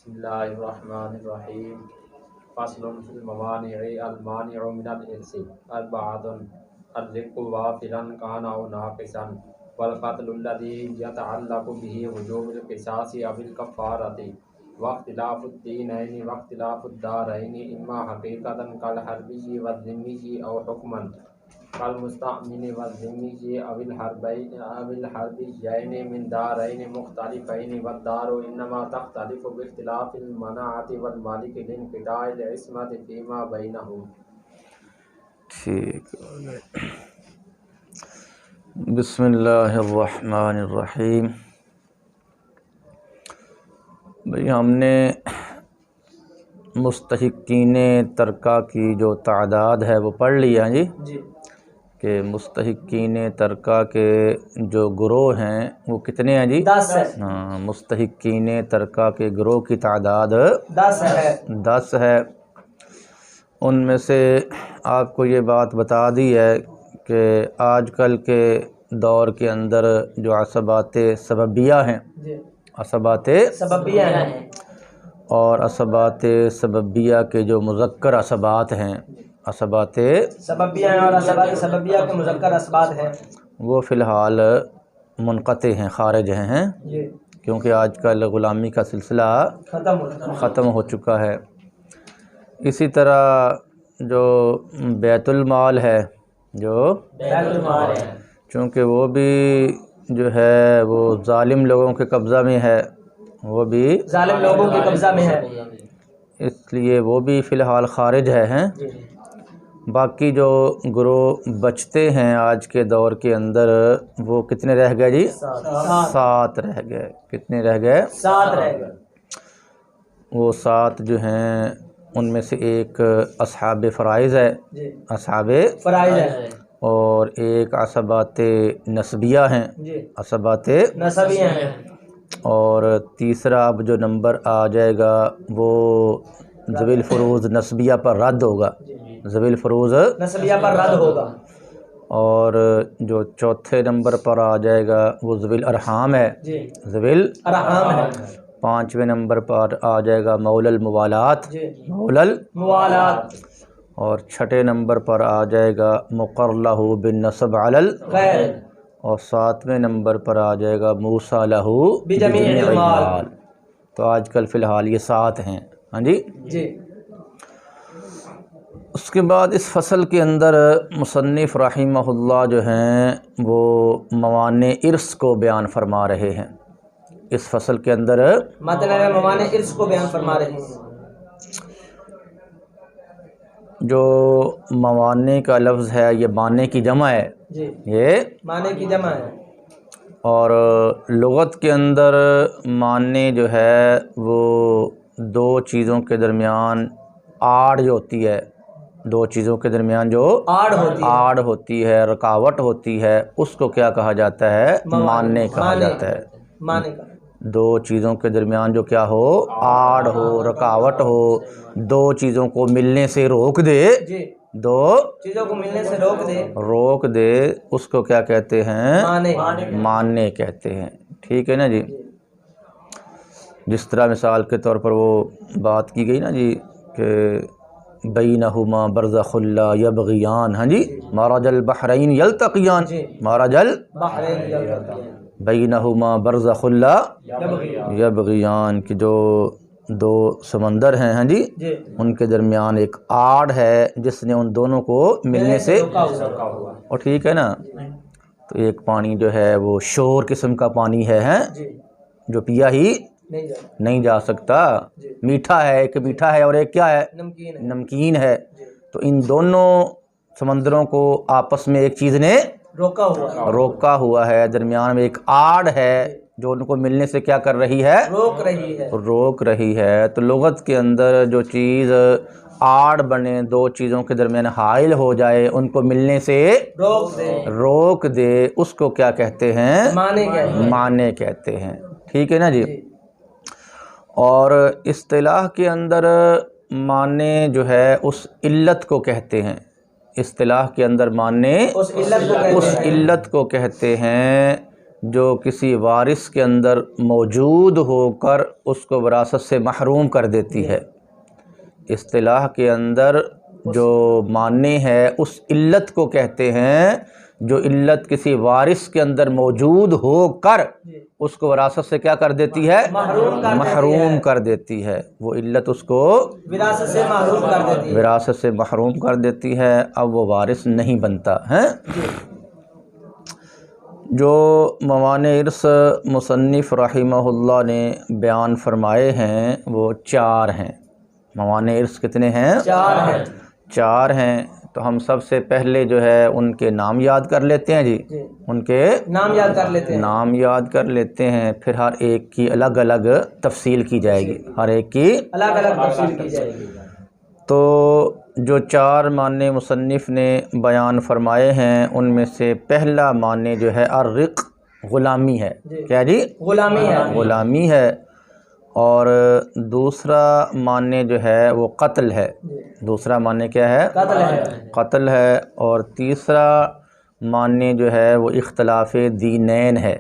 बिस्मिल्लाहिर्रहमानिर्रहीम। फ़स्लुन फ़िल मवानि'i अल-मानि'ु मिनल इर्सी अर्बअतुन अर्रिक़ु वाफ़िरन कान औ नाक़िसन वल क़त्लु अल्लज़ी यतअल्लक़ु बिही वुजूबुल क़िसासी अविल कफ़्फ़ारति वख्तिलाफ़ुद्दीनैनि वख्तिलाफ़ुद्दारैनि इम्मा हक़ीक़तन कल हर्बिय्यि वज़्ज़िम्मिय्यि औ हुक्मन कल मुस्तअमिनि वज़्ज़िम्मिय्यि अविल हर्बिय्यैनि मिन दारैनि मुख़्तलिफ़ैनि वद्दारु इन्नमा तख़्तलिफ़ु बिख्तिलाफ़िल मनाअति वल मालिकि लिन्क़िताइल इस्मति फ़ीमा बैनहुम। ठीक। बिस्मिल्लाहिर्रहमानिर्रहीम। भाई हमने मुस्तहिक़ीने तरका की जो तादाद है वो पढ़ लिया जी कि मुस्तहिक़ीने तरका के जो गिरोह हैं वो कितने हैं जी? 10 है। हाँ, मुस्तहिक़ीने तरका के गिरोह की तादाद 10 है। उनमें से आपको ये बात बता दी है कि आजकल के दौर के अंदर जो असबाते सबबिया हैं, असबाते सबबिया हैं और असबाते सबबिया के जो मुज़क्कर असबात हैं, असबाते सबबिया और असबाते सबबिया के मुज़क्कर असबात हैं, वो फ़िलहाल मुनक़ते हैं, ख़ारिज हैं, क्योंकि आजकल ग़ुलामी का सिलसिला ख़त्म हो चुका है। इसी तरह जो बैतुल माल है, जो बैतुल माल है, चूँकि वो भी जो है वो ज़ालिम लोगों के कब्ज़ा में है, वो भी ज़ालिम लोगों के कब्ज़ा में है, इसलिए वो भी फ़िलहाल ख़ारिज हैं। बाकी जो गिरोह बचते हैं आज के दौर के अंदर वो कितने रह गए जी? 7 रह गए। कितने रह गए? 7 रह गए। वो 7 जो हैं उनमें से एक असहाब फ़राइज़ है, असहाब फ़राइज़ है, और एक असबाते नस्बिया हैं, असबाते नस्बिया हैं, और तीसरा अब जो नंबर आ जाएगा वो ज़विल फ़ुरूज़ नस्बिया पर रद्द होगा, ज़विल फ़ुरूज़ नस्बिया पर रद्द होगा। और जो चौथे नंबर पर आ जाएगा वो ज़विल अरहाम है, ज़विल अरहाम है। 5वें नंबर पर आ जाएगा मौलल मुवालात, मौलल मुवालात, और 6ठे नंबर पर आ जाएगा मुक़र्रलहु बिन नस्ब अलल ग़ैर, और 7वें नंबर पर आ जाएगा मूसा लहू बिजमीइल माल। तो आजकल फ़िलहाल ये 7 हैं। हाँ जी। उसके बाद इस फ़सल के अंदर मुसन्निफ़ रहिमहुल्लाह जो हैं वो मवाने इर्स को बयान फरमा रहे हैं। इस फ़सल के अंदर मतलब मवाने इर्स को बयान फरमा रहे हैं। जो मवाने का लफ्ज़ है ये माने की जमा है, ये माने की जमा है, और लुग़त के अंदर माने जो है वो 2 चीज़ों के दरमियान आड़ जो होती है, 2 चीज़ों के दरमियान जो आड़ होती है, रुकावट होती है, उसको क्या कहा जाता है? माने कहा जाता है। माने का 2 चीज़ों के दरमियान जो क्या हो? आड़ हो, रुकावट हो, 2 चीज़ों को मिलने से रोक दे, 2 चीज़ों को मिलने से रोक दे, उसको क्या कहते हैं? माने कहते हैं। ठीक है ना जी। जिस तरह मिसाल के तौर पर वो बात की गई ना जी कि बैनहुमा बरज़खुन ला यबग़ियान, हाँ जी, मरजल बहरैन यल्तक़ियान, मरजल बैनहुमा बरज़खुन ला यबग़ियान की जो 2 समंदर हैं, हाँ जी, उनके दरमियान एक आड़ है जिसने उन दोनों को मिलने से और ठीक है ना। तो एक पानी जो है वो शोर किस्म का पानी है जो पिया ही नहीं जा सकता, मीठा है, एक मीठा है और एक क्या है? नमकीन है। तो इन दोनों समंदरों को आपस में एक चीज़ ने रोका हुआ है, दरमियान में एक आड़ है जो उनको मिलने से क्या कर रही है? रोक रही है। तो लुग़त के अंदर जो चीज़ आड़ बने, 2 चीज़ों के दरमियान हाइल हो जाए, उनको मिलने से रोक दे, उसको क्या कहते हैं? माने कहते हैं। ठीक है ना जी। और इस्तिलाह के अंदर माने जो है उस इल्लत को कहते हैं, इस्तिलाह के अंदर माने उस इल्लत को कहते हैं जो किसी वारिस के अंदर मौजूद होकर उसको विरासत से महरूम कर देती है। इस्तिलाह के अंदर जो माने है उस इल्लत को कहते हैं जो इल्लत किसी वारिस के अंदर मौजूद होकर उसको विरासत से क्या कर देती है, महरूम कर देती है। वो इल्लत उसको विरासत से महरूम कर देती है, विरासत से महरूम कर देती है। अब वो वारिस नहीं बनता है। जो मवाने इर्स मुसन्निफ़ रहिमहुल्लाह ने बयान फरमाए हैं वो 4 हैं। मवाने इर्स कितने हैं? 4 हैं। 4 हैं। तो हम सबसे पहले जो है उनके नाम याद कर लेते हैं जी। उनके नाम याद कर लेते हैं। नाम याद कर लेते हैं, फिर हर एक की अलग अलग तफसील की जाएगी, हर एक की अलग अलग तफसील की जाएगी। तो जो 4 माने मुसन्निफ़ ने बयान फरमाए हैं उनमें से पहला माने जो है अर्रिक, ग़ुलामी है। क्या जी? ग़ुलामी है। ग़ुलामी है। और दूसरा माने जो है वो कत्ल है। दूसरा माने क्या है? कत्ल है। कत्ल है। और तीसरा माने जो है वो इख्तिलाफ़ दीनैन है।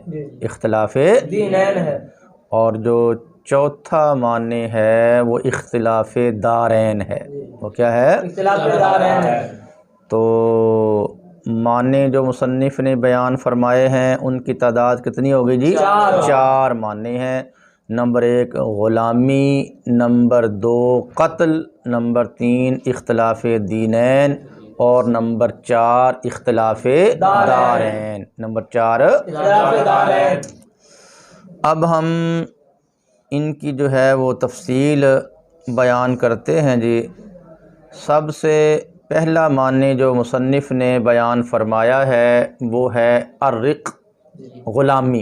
इख्तिलाफ़ दीनैन है। और जो चौथा माने है वो इख्तिलाफ़ दारैन है। वो क्या है? इख्तिलाफ़ दारैन है। तो माने जो मुसन्निफ़ ने बयान फरमाए हैं उनकी तादाद कितनी होगी जी? 4 माने हैं। नंबर 1 ग़ुलामी, नंबर 2 कत्ल, नंबर 3 इख्तिलाफ़ दीनैन और नंबर 4 इख्तिलाफ़ दारैन। नंबर 4 इख्तिलाफ़ दारैन। अब हम इनकी जो है वो तफसील बयान करते हैं जी। सबसे पहला माने जो मुसन्निफ़ ने बयान फरमाया है वो है अर्रिक, ग़ुलामी।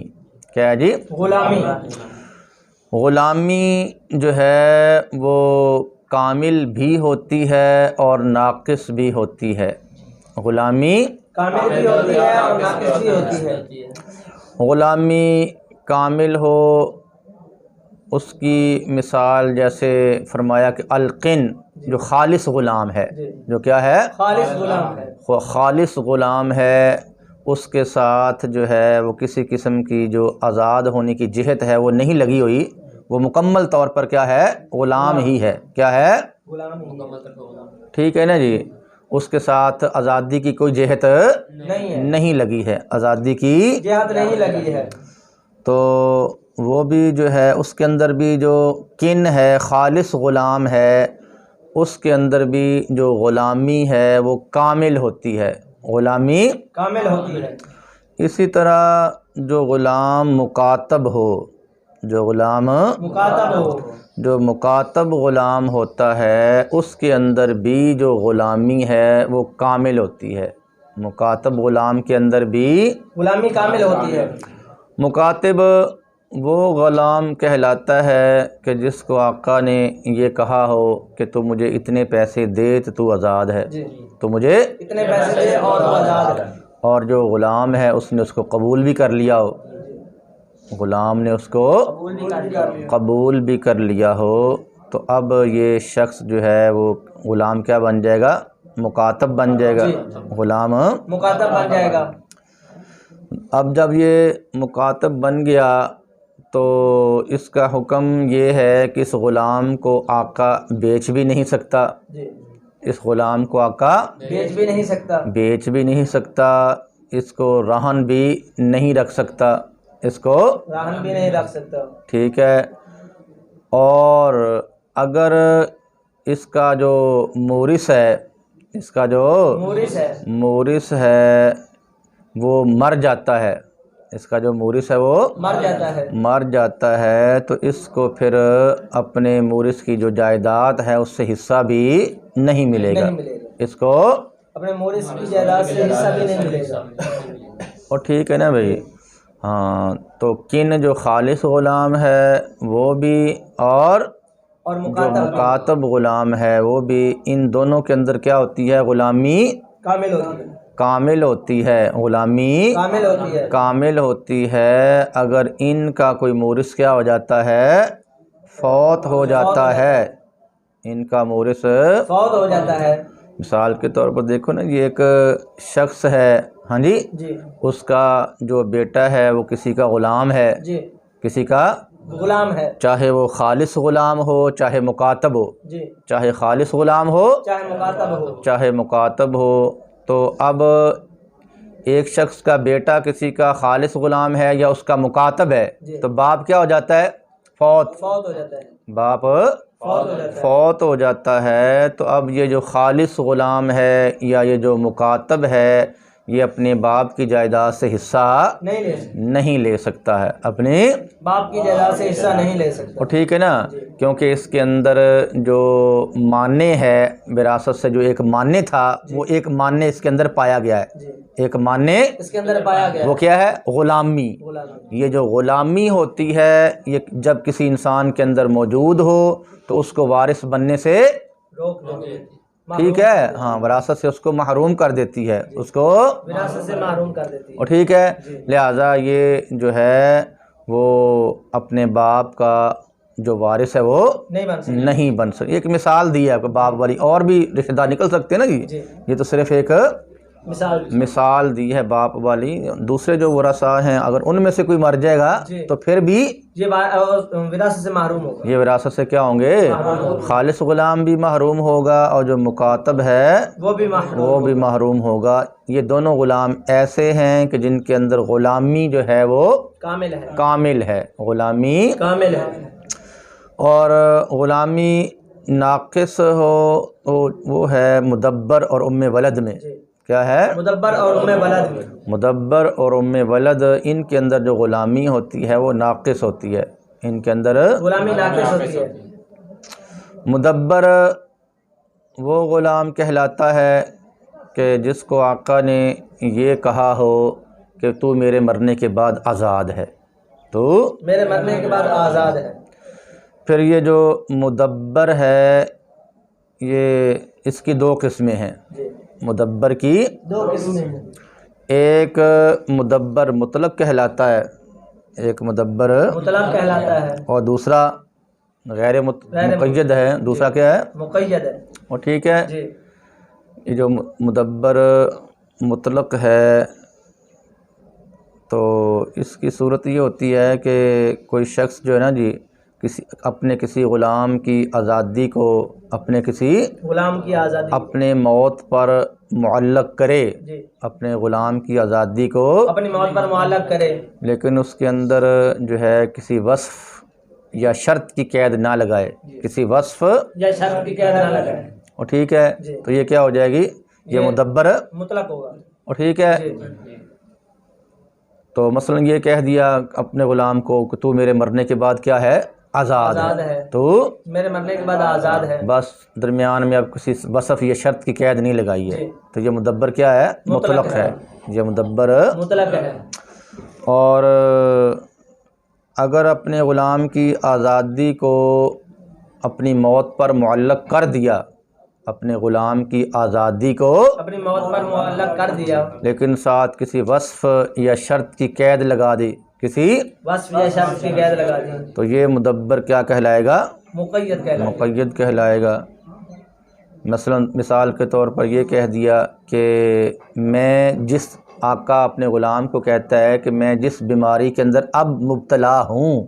क्या है जी? ग़ुलामी। ग़ुलामी जो है वो कामिल भी होती है और नाक़िस भी होती है। ग़ुलामी कामिल भी होती है और नाक़िस भी होती है। ग़ुलामी कामिल हो उसकी मिसाल जैसे फरमाया कि अलक़िन जो ख़ालिस ग़ुलाम है, जो क्या है? ख़ालिस ग़ुलाम है। ख़ालिस ग़ुलाम है, उसके साथ जो है वो किसी किस्म की जो आज़ाद होने की जिहत है वो नहीं लगी हुई, वो मुकम्मल तौर पर क्या है? ग़ुलाम ही है। क्या है? ग़ुलाम। ठीक है ना जी। उसके साथ आज़ादी की कोई जिहत नहीं लगी है, आज़ादी की जिहत नहीं लगी है। तो वो भी जो है उसके अंदर भी जो किन है, ख़ालिस ग़ुलाम है, उसके अंदर भी जो ग़ुलामी है वो कामिल होती है, ग़ुलामी कामिल होती है। इसी तरह जो ग़ुलाम मुकातब हो, जो ग़ुलाम मुकातब हो, जो मुकातब ग़ुलाम होता है उसके अंदर भी जो ग़ुलामी है वो कामिल होती है। मुकातब ग़ुलाम के अंदर भी ग़ुलामी कामिल होती है। मुकातब वो ग़ुलाम कहलाता है कि जिसको आका ने ये कहा हो कि तू मुझे इतने पैसे दे तो तू आज़ाद है, तो मुझे इतने पैसे दे और तू आज़ाद है। और जो ग़ुलाम है उसने उसको कबूल भी कर लिया हो, ग़ुलाम ने उसको कबूल भी कर लिया हो, तो अब ये शख्स जो है वो ग़ुलाम क्या बन जाएगा? मुकातब बन जाएगा, ग़ुलाम मुकातब बन जाएगा। अब जब ये मुकातब बन गया तो इसका हुक्म ये है कि इस ग़ुलाम को आका बेच भी नहीं सकता, इस ग़ुलाम को आका बेच भी नहीं सकता, इसको रहन भी नहीं रख सकता, इसको रहन भी नहीं रख सकता। ठीक है। और अगर इसका जो मोरिस है, इसका जो मोरिस है वो मर जाता है, इसका जो मोरिस है वो मर जाता है तो इसको फिर अपने मोरिस की जो जायदाद है उससे हिस्सा भी नहीं मिलेगा, इसको अपने मोरिस की जायदाद से हिस्सा भी नहीं मिलेगा। और ठीक है ना भाई? हाँ, तो किन जो ख़ालिस ग़ुलाम है वो भी और जो मुकातब ग़ुलाम है वो भी, इन दोनों के अंदर क्या होती है? ग़ुलामी कामिल होती है, ग़ुलामी कामिल होती है। अगर इनका कोई मोरिस क्या हो जाता है? फौत हो जाता है, इनका मोरिस फौत हो जाता है। मिसाल के तौर पर देखो ना, ये एक शख्स है, हाँ जी, जी उसका जो बेटा है वो किसी का ग़ुलाम है, जी किसी का गुलाम है, चाहे वो खालिस ग़ुलाम हो चाहे मुकातब हो, जी चाहे खालिस ग़ुलाम हो चाहे मुकातब हो, चाहे मुकातब हो। तो अब एक शख्स का बेटा किसी का खालिस ग़ुलाम है या उसका मुकातब है, जी। तो बाप क्या हो जाता है? फौत। फौत हो जाता है, बाप फौत हो जाता है। फौत हो जाता है। तो अब ये जो खालिस ग़ुलाम है या ये जो मुकातब है, ये अपने बाप की जायदाद से हिस्सा नहीं ले सकता है, अपने बाप की जायदाद से हिस्सा नहीं ले सकता। और ठीक है ना, क्योंकि इसके अंदर जो मान्य है विरासत से, जो एक मान्य था वो एक मान्य इसके अंदर पाया गया है। जी एक मान्य इसके अंदर पाया गया वो क्या है? ग़ुलामी। गुलामी। ये जो ग़ुलामी होती है, ये जब किसी इंसान के अंदर मौजूद हो तो उसको वारिस बनने से रोक देती है, ठीक है, हाँ, विरासत से उसको महरूम कर देती है, उसको विरासत से महरूम कर देती है। और ठीक है। लिहाजा ये जो है वो अपने बाप का जो वारिस है वो नहीं बन सकती। एक मिसाल दी है आपको बाप वाली, और भी रिश्तेदार निकल सकते हैं ना जी, ये तो सिर्फ एक मिसाल दी है बाप वाली। दूसरे जो वरसा हैं अगर उनमें से कोई मर जाएगा तो फिर भी ये विरासत से महरूम होगा। ये विरासत से क्या होंगे? खालिस ग़ुलाम भी महरूम होगा और जो मुकातब है वो भी महरूम होगा। ये दोनों ग़ुलाम ऐसे हैं कि जिनके अंदर ग़ुलामी जो है वो कामिल है, ग़ुलामी कामिल है। और ग़ुलामी नाक़िस हो तो वो है मुदब्बर और उम्मे वलद में। क्या है? मुदब्बर और उम्मे वलद में। मुदब्बर और उम्मे वलद, इनके अंदर जो ग़ुलामी होती है वो नाक़िस होती है, इनके अंदर ग़ुलामी नाक़िस होती है। मुदब्बर वो ग़ुलाम कहलाता है कि जिसको आका ने ये कहा हो कि तू मेरे मरने के बाद आज़ाद है, तो मेरे मरने के बाद आज़ाद है। फिर ये जो मुदब्बर है, ये इसकी दो किस्में हैं। मुदब्बर की दो किस्में हैं। एक मुदब्बर मुतलक कहलाता है, एक मुदब्बर मुतलक कहलाता है, और दूसरा गैर मुक़य्यद है। दूसरा क्या है? मुक़य्यद है। और ठीक है, ये जो मुदब्बर मुतलक है तो इसकी सूरत ये होती है कि कोई शख्स जो है ना जी, अपने किसी ग़ुलाम की आज़ादी को अपने किसी ग़ुलाम की आज़ादी अपने मौत पर मुअल्लक़ करे, अपने ग़ुलाम की आज़ादी को अपनी मौत पर मुअल्लक़ करे, लेकिन उसके अंदर जो है किसी वस्फ़ या शर्त की कैद ना लगाए, किसी वस्फ़ या शर्त की कैद ना लगाए। और ठीक है, तो ये क्या हो जाएगी? ये मुदब्बर मुतलक होगा। और ठीक है, तो मसलन ये कह दिया अपने ग़ुलाम को कि तू मेरे मरने के बाद क्या है? आज़ाद है, तो मेरे मरने के बाद आज़ाद है। बस दरमियान में अब किसी वसफ़ या शर्त की कैद नहीं लगाई है, तो ये मुदब्बर क्या है? मुतलक है। ये मुदब्बर मुतलक है। और अगर अपने ग़ुलाम की आज़ादी को अपनी मौत पर मुअल्लक़ कर दिया, अपने ग़ुलाम की आज़ादी को अपनी मौत पर मुअल्लक़ कर दिया, लेकिन साथ किसी वस्फ़ या शर्त की कैद लगा दी, किसी वस्फ़ या शर्त की कैद लगा दी, तो ये मुदब्बर क्या कहलाएगा? मुक़य्यद कहलाएगा। मसलन मिसाल के तौर पर ये कह दिया कि मैं जिस आका अपने ग़ुलाम को कहता है कि मैं जिस बीमारी के अंदर अब मुब्तला हूँ,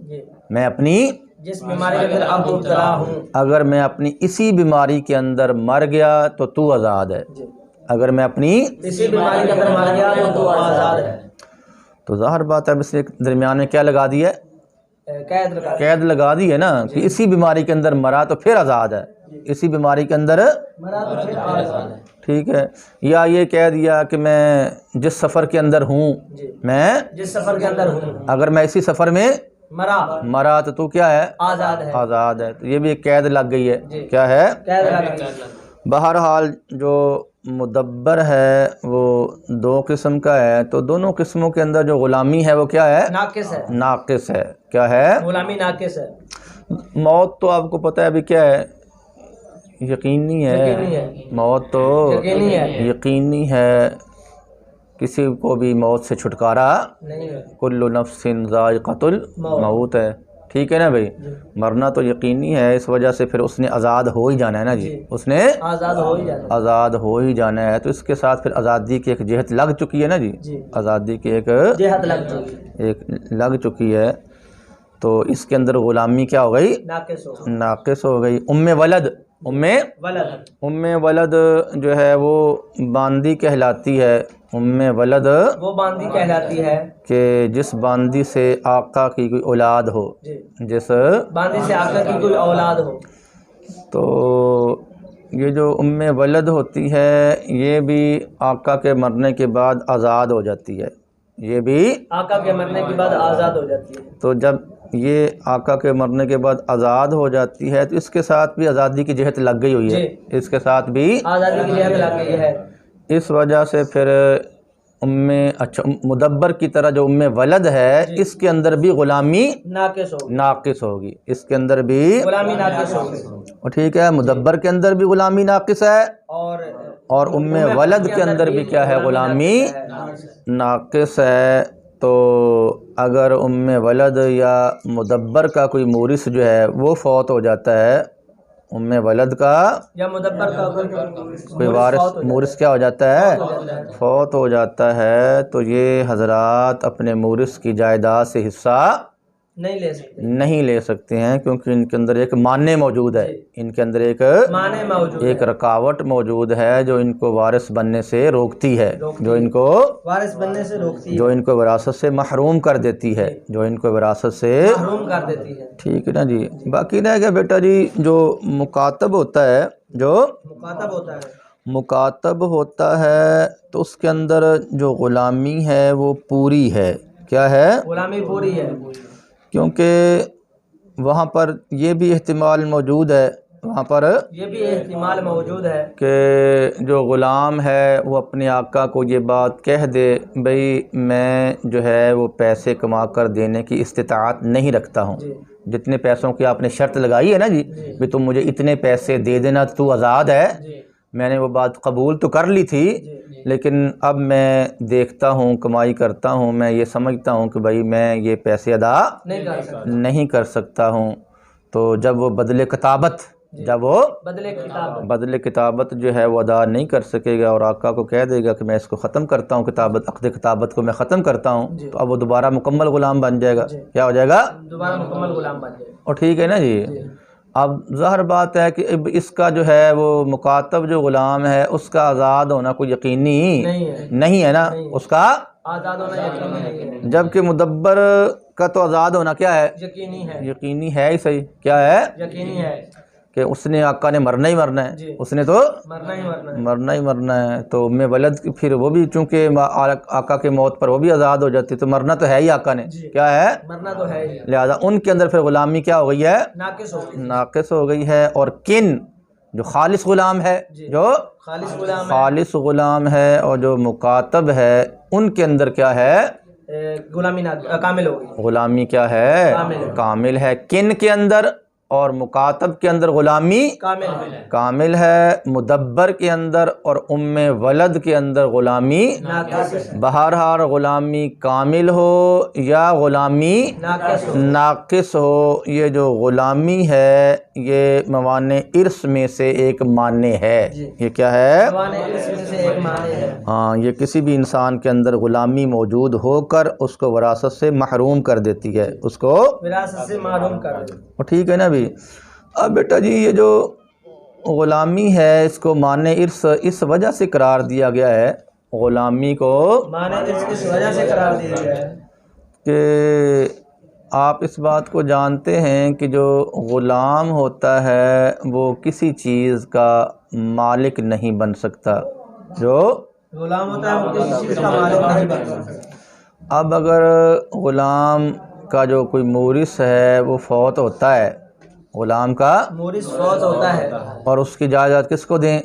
मैं अपनी जिस बीमारी के अंदर अब मुब्तला हूँ, अगर मैं अपनी इसी बीमारी के अंदर मर गया तो तू आज़ाद है। अगर मैं अपनी इसी बीमारी के अंदर मर गया तो तू आज़ाद है। तो ज़ाहिर बात है, इसलिए दरमियान में क्या लगा दी है? कैद लगा दी है ना, कि इसी बीमारी के अंदर मरा तो फिर आज़ाद है, इसी बीमारी के अंदर मरा तो फिर आज़ाद है। ठीक है। या ये कह दिया कि मैं जिस सफ़र के अंदर हूँ, मैं जिस सफ़र के अंदर हूँ, अगर मैं इसी सफ़र में मरा तो तू क्या है? आज़ाद है। तो ये भी एक कैद लग गई है। क्या है? कैद लग गई। बहरहाल जो मुदब्बर है वो दो किस्म का है, तो दोनों किस्मों के अंदर जो ग़ुलामी है वो क्या है? नाक़िस है। क्या है? ग़ुलामी नाक़िस है। मौत तो आपको पता है अभी क्या है? यकीनी है। मौत तो यकीनी है, किसी को भी मौत से छुटकारा नहीं है। कुल्लु नफ्सिन ज़ाइक़तुल मौत है। ठीक है ना भाई, मरना तो यकीनी है, इस वजह से फिर उसने आज़ाद हो ही जाना है ना जी, उसने आज़ाद हो ही जाना, आज़ाद हो ही जाना है। तो इसके साथ फिर आज़ादी की एक जेहत लग चुकी है ना जी, आज़ादी की एक जेहत लग चुकी है। तो इसके अंदर ग़ुलामी क्या हो गई, नाक़िस हो गई। उम्मे वलद जो है वो बांदी कहलाती है, उम्मे वलद वो बांदी कहलाती है कि जिस बांदी से आका की कोई औलाद हो, जिस बांदी से आका की कोई औलाद हो। तो ये जो उम्मे वलद होती है ये भी आका के मरने के बाद आज़ाद हो जाती है, ये भी आका के मरने के बाद आज़ाद हो जाती है। तो जब ये आका के मरने के बाद आज़ाद हो जाती है तो इसके साथ भी आज़ादी की जेहत लग गई हुई है, इसके साथ भी आज़ादी की जेहत लग गई है। इस वजह से फिर मुदब्बर की तरह जो उम्मे वलद है इसके अंदर भी ग़ुलामी नाक़िस होगी, इसके अंदर भी ग़ुलामी नाक़िस होगी। और ठीक है, मुदब्बर के अंदर भी ग़ुलामी नाक़िस है और उम्मे वलद के अंदर भी क्या है, ग़ुलामी नाक़िस है। तो अगर उम्मे वलद या मुदब्बर का कोई मोरिस जो है वो फौत हो जाता है, उम्मे वलद का या मुदब्बर का कोई वारिस मोरिस क्या हो जाता है, फौत हो जाता है, तो ये हजरात अपने मोरिस की जायदाद से हिस्सा नहीं ले सकते हैं, क्योंकि इनके अंदर एक माने मौजूद है, इनके अंदर एक रुकावट मौजूद है जो इनको वारिस बनने से रोकती है, जो इनको वारिस बनने से रोकती है, जो इनको विरासत से महरूम कर देती है, जो इनको विरासत से महरूम कर देती है। ठीक है ना जी। बाकी रह गया बेटा जी जो मुकातब होता है, जो मुकातब होता है तो उसके अंदर जो ग़ुलामी है वो पूरी है। क्या है, ग़ुलामी पूरी है, क्योंकि वहाँ पर ये भी एहतिमाल मौजूद है, वहाँ पर ये भी एहतिमाल मौजूद है कि जो ग़ुलाम है वो अपने आका को ये बात कह दे, भाई मैं जो है वो पैसे कमा कर देने की इस्तिताअत नहीं रखता हूँ, जितने पैसों की आपने शर्त लगाई है ना जी, भी तुम मुझे इतने पैसे दे देना तो तू आज़ाद है, मैंने वो बात कबूल तो कर ली थी, लेकिन अब मैं देखता हूँ, कमाई करता हूँ, मैं ये समझता हूँ कि भाई मैं ये पैसे अदा नहीं कर सकता हूँ। तो जब वो बदले किताबत जो है वो अदा नहीं कर सकेगा और आका को कह देगा कि मैं इसको ख़त्म करता हूँ, अक़्द किताबत को मैं ख़त्म करता हूँ, तो अब वो दोबारा मुकम्मल ग़ुलाम बन जाएगा। क्या हो जाएगा, दोबारा मुकम्मल ग़ुलाम बन जाएगा। और ठीक है ना जी। अब ज़ाहिर बात है कि इसका जो है वो मुकातब जो ग़ुलाम है उसका आज़ाद होना कोई यकीनी नहीं है ना, उसका आज़ाद होना यकीनी नहीं है, जबकि मुदब्बर का तो आज़ाद होना क्या है, यकीनी है ही सही। क्या है, यकीनी है कि उसने आका ने मरना ही मरना है, उसने तो मरना ही मरना है। तो उम्मे वलद फिर वो भी चूँकि आका के मौत पर वो भी आज़ाद हो जाती, तो मरना तो है ही आका ने, क्या है, मरना तो है ही, लिहाजा उनके अंदर फिर ग़ुलामी क्या हो गई है, नाक़िस हो गई है। और किन जो खालिस ग़ुलाम है, जो खालिस ग़ुलाम है और जो मुकातब है उनके अंदर क्या है, ग़ुलामी कामिल हो गई, ग़ुलामी क्या है, कामिल है। किन के अंदर और मुकातब के अंदर ग़ुलामी कामिल है, मुदब्बर के अंदर और उम्मे वलद के अंदर ग़ुलामी बहरहाल ग़ुलामी कामिल हो या ग़ुलामी नाक़िस हो, ये जो ग़ुलामी है ये मवाने इर्स में से एक माने है। ये क्या है, हाँ, ये किसी भी इंसान के अंदर ग़ुलामी मौजूद होकर उसको विरासत से महरूम कर देती है, उसको विरासत से महरूम कर देती है। ठीक है ना भी। अब बेटा जी ये जो ग़ुलामी है इसको माने इर्स इस वजह से करार दिया गया है, ग़ुलामी को माने इर्स इस वजह से करार दिया गया है कि आप इस बात को जानते हैं कि जो ग़ुलाम होता है वो किसी चीज़ का मालिक नहीं बन सकता, जो ग़ुलाम होता है वो किसी चीज़ का मालिक नहीं बन सकता। अब अगर ग़ुलाम का जो कोई मोरिस है वो फौत होता है, ग़ुलाम का मोरिस फौत होता है और उसकी जायदाद किसको दें,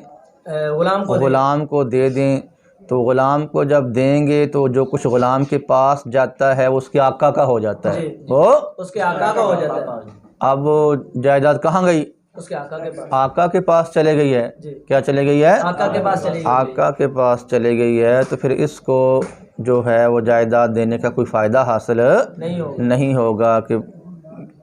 ग़ुलाम को दे दें, तो ग़ुलाम को जब देंगे तो जो कुछ ग़ुलाम के पास जाता है वो उसके आका का हो जाता है, वो उसके आका का हो जाता है। अब वो जायदाद कहाँ गई, उसके आका के पास चले गई है। क्या चले गई है, आका के पास चली गई, आका के पास चले गई है। तो फिर इसको जो है वो जायदाद देने का कोई फ़ायदा हासिल नहीं होगा कि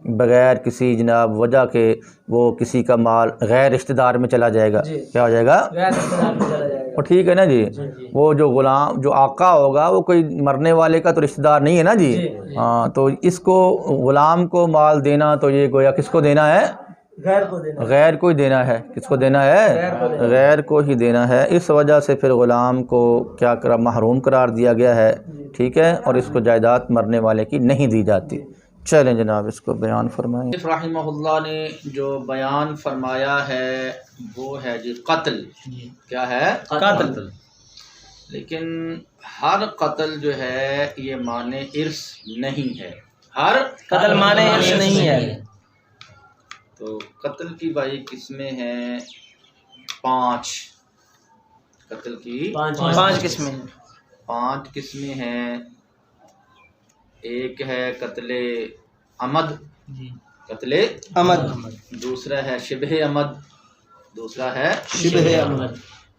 बग़ैर किसी जनाब वजह के वो किसी का माल गैर रिश्तेदार में चला जाएगा, क्या हो जाएगा? गैर रिश्तेदार में चला जाएगा। और ठीक है ना जी, वो जो गुलाम जो आका होगा वो कोई मरने वाले का तो रिश्तेदार नहीं है ना जी। हाँ, तो इसको गुलाम को माल देना तो ये गोया किसको देना है? गैर को देना, गैर को ही देना है। किसको देना है? गैर को ही देना है। इस वजह से फिर ग़ुलाम को क्या करा, महरूम करार दिया गया है, ठीक है। और इसको जायदाद मरने वाले की नहीं दी जाती। चलें जनाब, इसको बयान फरमाएं। रहमतुल्लाह ने जो बयान फरमाया है वो है जी कत्ल। क्या है? कत्ल। लेकिन हर कत्ल जो है ये माने इर्स नहीं है। हर कत्ल माने इर्स नहीं है। तो कत्ल की भाई किस्में हैं 5। कत्ल की 5 किस्में हैं। 5 किस्में हैं। एक है कत्ले अमद, कत्ले अमद। दूसरा है शिबह अमद, दूसरा है शिबह अमद।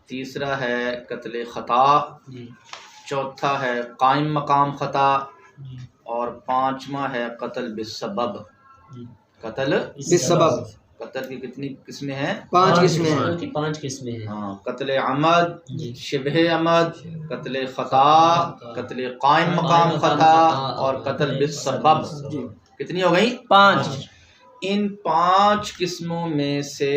तीसरा है कत्ले खता, चौथा है कायम मकाम खता, और 5वां है कत्ल बिस्सबब। कत्ल बिस्सबब। कत्ल की कितनी किस्में हैं? 5 किस्में हैं। 5 किस्में हैं। हाँ, कत्ले अमद, शिबह अमद, कत्ले खता, कत्ले कायम मकाम खता और कत्ल बिस्सबब। कितनी हो गई? 5। इन 5 किस्मों में से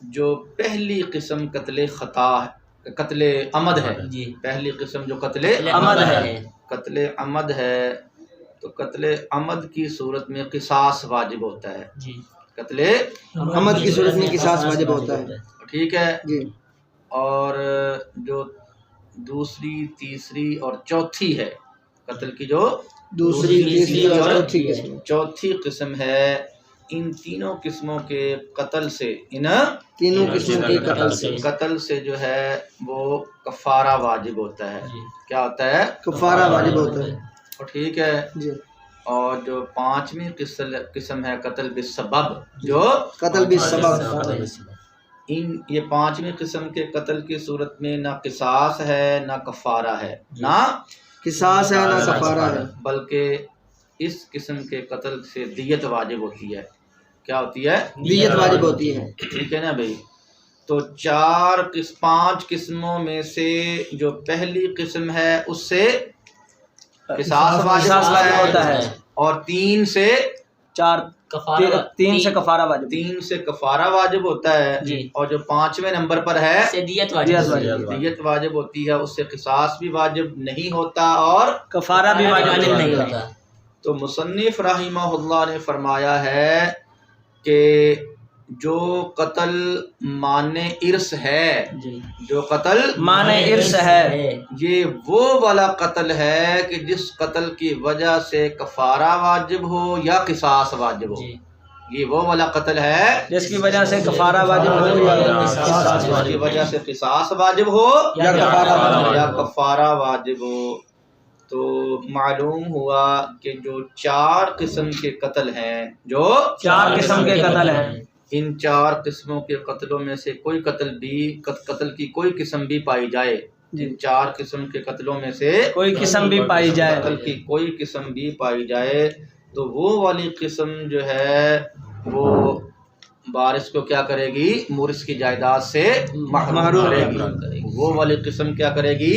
जो पहली किस्म कत्ले खता है, कत्ले अमद है, पहली किस्म जो कत्ले अमद है, कत्ले अमद है, तो कत्ले अमद की सूरत में किसास वाजिब होता है। कत्ले अमद की सूरत में किसास वाजिब होता है, ठीक है जी। और जो दूसरी, तीसरी और चौथी है, कत्ल की जो दूसरी, तीसरी और चौथी किस्म, चौथी किस्म है, इन तीनों किस्मों के कत्ल से, इन तीनों किस्मों के कत्ल से जो है वो कफारा वाजिब होता है। क्या होता है? कफारा वाजिब होता है, ठीक है जी। और जो 5वीं किस्म है कत्ल बिस्सबब, जो कत्ल बिस्सबब, इन ये 5वीं किस्म के कत्ल की सूरत में ना किसास है ना कफारा है, ना किसास है ना कफारा है, बल्कि इस किस्म के कत्ल से दियत वाजिब होती है। क्या होती है? दियत वाजिब होती है, ठीक है ना भाई। तो 5 किस्मों में से जो पहली किस्म है उससे किसास वाजिब होता है, और 3 से 4 3 से कफारा वाजिब, 3 से कफारा वाजिब होता है, और जो 5वें नंबर पर है दियत वाजिब होती है, उससे किसास भी वाजिब नहीं होता और कफारा भी वाजिब नहीं होता। तो मुसन्निफ रहिमहुल्लाह ने फरमाया है कि जो कत्ल माने इर्स है, जो कत्ल माने इर्स है, ये वो वाला कत्ल है कि जिस कत्ल की वजह से कफारा वाजिब हो या किसास वाजिब हो। ये वो वाला कत्ल है जिसकी वजह से कफारा वाजिब हो जिसकी वजह से किसास वाजिब हो या कफारा वाजिब हो। तो मालूम हुआ कि जो 4 किस्म के कत्ल हैं, जो 4 किस्म के कत्ल हैं, इन 4 किस्मों के कत्लों में से कोई कत्ल की कोई किस्म भी पाई जाए, इन 4 किस्म के कत्लों में से कोई किस्म भी पाई जाए, कत्ल की कोई किस्म भी पाई जाए, तो वो वाली किस्म जो है वो वारिस को क्या करेगी? मुरिस की जायदाद से महरूम करेगी। वो वाली किस्म क्या करेगी?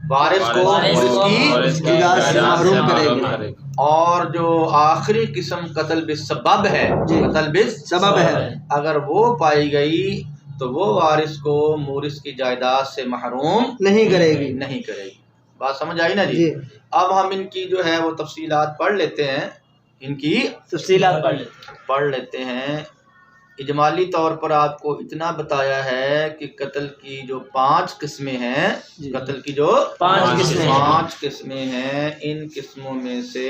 वारिस को मुरिस की जायदाद से महरूम करेगी। और जो आखिरी किस्म कत्ल बिस्सबब है, कत्ल बिस्सबब है, अगर वो पाई गई तो वो वारिस को मुरिस की जायदाद से महरूम नहीं करेगी। बात समझ आई ना जी? अब हम इनकी जो है वो तफसीलात पढ़ लेते हैं, इनकी तफसीलात पढ़ लेते हैं। इजमाली तौर पर आपको इतना बताया है कि कत्ल की जो 5 किस्में हैं, कत्ल की जो 5 किस्में हैं, इन किस्मों में से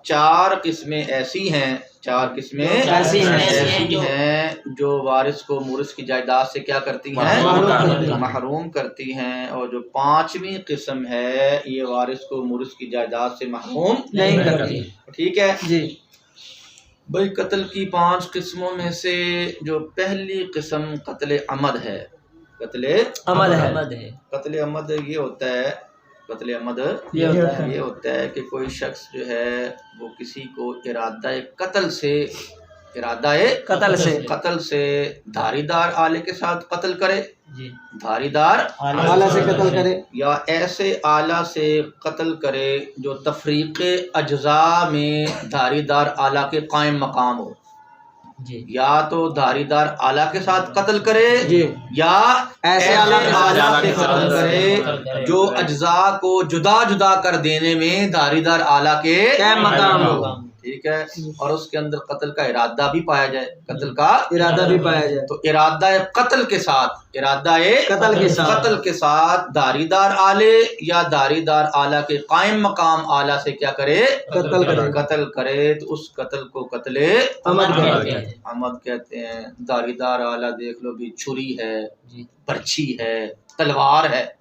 4 किस्में ऐसी हैं, 4 किस्में ऐसी हैं जो वारिस को मुरिस की जायदाद से क्या करती हैं? महरूम करती हैं। और जो 5वीं किस्म है ये वारिस को मुरिस की जायदाद से महरूम नहीं करती। ठीक है जी भाई। कत्ल की 5 किस्मों में से जो पहली किस्म कत्ले अमद है, कत्ले अमद है। कत्ले अमद ये होता है कत्ल अमद ये होता है कि कोई शख्स जो है वो किसी को कत्ल से धारीदार आले के साथ कत्ल करे, धारीदार आला से कत्ल करे, या ऐसे आला से कत्ल करे जो तफरीक़े अज्जा में धारीदार आला के कायम मकाम हो। या तो धारीदार आला के साथ कत्ल करे या ऐसे आला से कत्ल करे जो अज्जा को जुदा जुदा कर देने में धारीदार आला के मकाम हो। ठीक है, और उसके अंदर कत्ल का इरादा भी पाया जाए, कत्ल का इरादा भी पाया जाए, तो इरादा कत्ल के साथ धारीदार आले या धारीदार आला के कायम मकाम आला से क्या करे, कत्ल करे, तो उस कत्ल को कत्ले अमद कहते हैं। धारीदार आला देख लो भी, छुरी है, बर्छी है, तलवार है,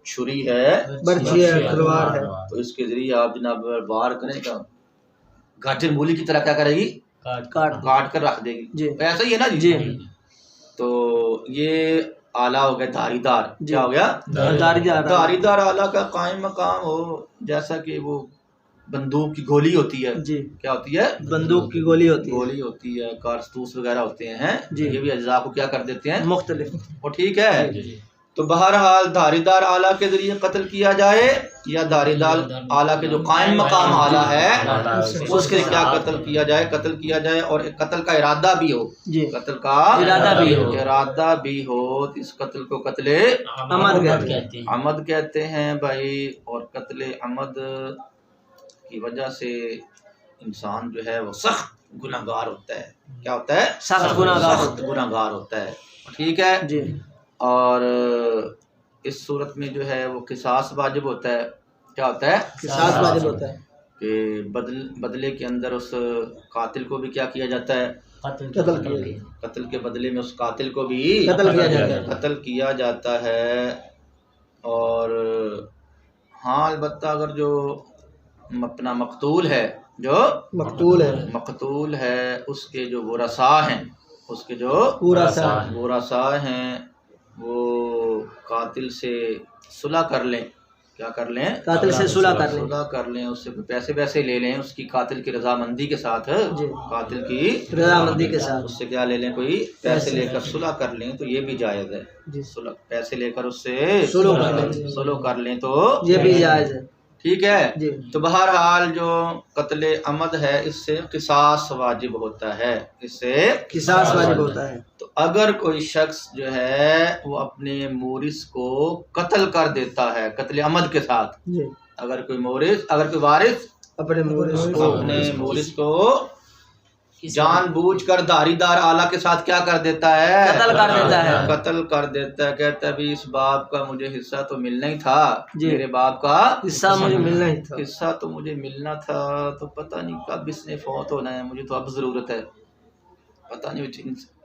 छुरी है, बर्छी है, तलवार है, तो इसके जरिए आप जनाब वार करें तो गाठे मूली की तरह क्या करेगी, काट कर रख देगी। तो ऐसा ही है ना जी। तो ये आला हो गया धारीदार, क्या हो गया, धारीदार आला का कायम मकाम हो, जैसा कि वो बंदूक की गोली होती है जी, क्या होती है, बंदूक की गोली होती है, कारतूस वगैरह होते हैं जी, ये भी अज्जा को क्या कर देते हैं, मुख्तलिफ। वो ठीक है। तो बहरहाल धारीदार आला के जरिए कत्ल किया जाए या धारीदार आला के जो कायम मकाम आला है उसके क्या कत्ल किया जाए, और कत्ल का इरादा भी हो, कत्ल का इरादा भी हो, तो इस कत्ल को कत्ले अमद कहते हैं भाई। और कत्ले अमद की वजह से इंसान जो है वो सख्त गुनाहगार होता है। क्या होता है, सख्त गुनाहगार होता है। ठीक है जी। और इस सूरत में जो है वो किसास वाजिब होता है। क्या होता है, किसास वाजिब होता है कि बदले के अंदर उस कातिल को भी क्या किया जाता है, कत्ल के बदले में उस कातिल को भी कत्ल किया जाता है। और हाँ, अलबत्ता अगर जो अपना मकतूल है उसके जो वरसा हैं, उसके जो वरसा हैं वो कातिल से सुलह कर लें, क्या कर लें, कातिल से सुलह कर लें, उससे पैसे वैसे ले लें, उसकी कातिल की रजामंदी के साथ, कातिल की रजामंदी के साथ उससे क्या ले लें, कोई पैसे लेकर सुलह कर लें, तो ये भी जायज़ है। सुलह पैसे लेकर उससे सुलह कर लें तो ये भी जायज़ है। ठीक है। तो बहरहाल जो कत्ले अमद है इससे किसास वाजिब होता है, तो अगर कोई शख्स जो है वो अपने मोरिस को कत्ल कर देता है कत्ले अमद के साथ, अगर कोई वारिस अपने मोरिस को जानबूझकर धारीदार आला के साथ क्या कर देता है, कत्ल कर देता है। कहता है भी इस बाप का मुझे हिस्सा तो मिलना ही था, मेरे बाप का हिस्सा मुझे मिलना था, तो पता नहीं कब इसने फौत होना है, मुझे तो अब जरूरत है, पता नहीं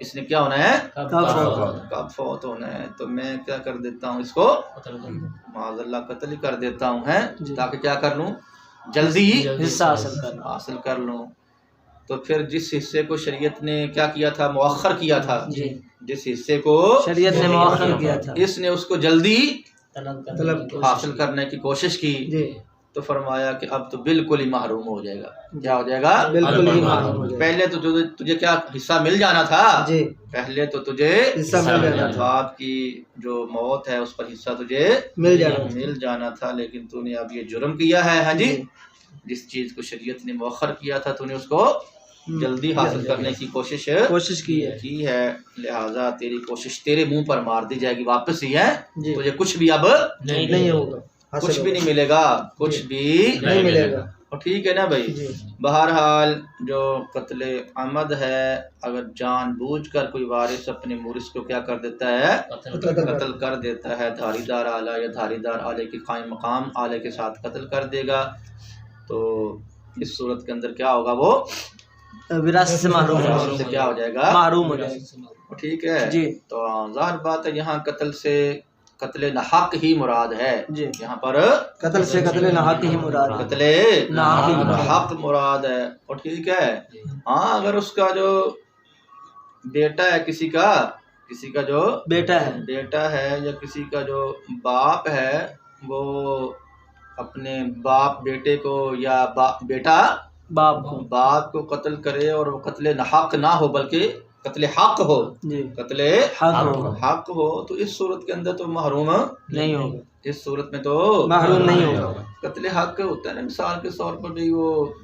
इसने क्या होना है, कब फौत होना है, तो मैं क्या कर देता हूँ, इसको माज़अल्लाह कत्ल ही कर देता हूँ, है ताकि क्या कर लूँ, जल्दी हिस्सा हासिल कर लूँ। तो फिर जिस हिस्से को शरीयत ने क्या किया था, मुअख्खर किया था, जिस हिस्से को शरीयत ने मुअख्खर किया था, इसने उसको जल्दी हासिल करने की कोशिश की, तो फरमाया कि अब तो बिल्कुल ही महरूम हो जाएगा। क्या हो जाएगा, बिल्कुल ही महरूम हो जाएगा। पहले तो तुझे क्या हिस्सा मिल जाना था, पहले तो तुझे हिस्सा मिल जाना था, बाप की जो मौत है उस पर हिस्सा तुझे मिल जाना था, लेकिन तूने अब ये जुर्म किया है। हाँ जी, जिस चीज को शरीयत ने मुअख्खर किया था तूने उसको जल्दी हासिल करने की कोशिश की है, लिहाजा तेरी कोशिश तेरे मुंह पर मार दी जाएगी, वापस ही है, तुझे कुछ भी अब नहीं होगा, कुछ भी नहीं मिलेगा, कुछ भी नहीं मिलेगा। और ठीक है ना भाई। बहरहाल जो कत्ले अमद है, अगर जानबूझकर कोई वारिस अपने मुरिस को क्या कर देता है, कत्ल कर देता है, धारीदार आला या धारीदार आले की कायम मकाम आले के साथ कत्ल कर देगा, तो इस सूरत के अंदर क्या होगा, वो विरासत से महरूम से क्या हो जाएगा, महरूम हो जाएगा। ठीक है जी। तो ज़ाहिर बात है यहाँ कत्ल से कत्ले नहक ही मुराद है, यहाँ पर कत्ल से कत्ले नहक ही मुराद, कत्ले नहक मुराद है। और ठीक है, हाँ, अगर उसका जो बेटा है, किसी का जो बेटा है या किसी का जो बाप है, वो अपने बाप बेटे को या बेटा बाप को कत्ल करे और वो कत्ले हक ना हो बल्कि कत्ले हक हो, कत्ले हक हो, तो इस सूरत के अंदर तो महरूम नहीं होगा। इस सूरत में तो महरूम नहीं होगा। कत्ले हक होता है ना, मिसाल के तौर पर भी वो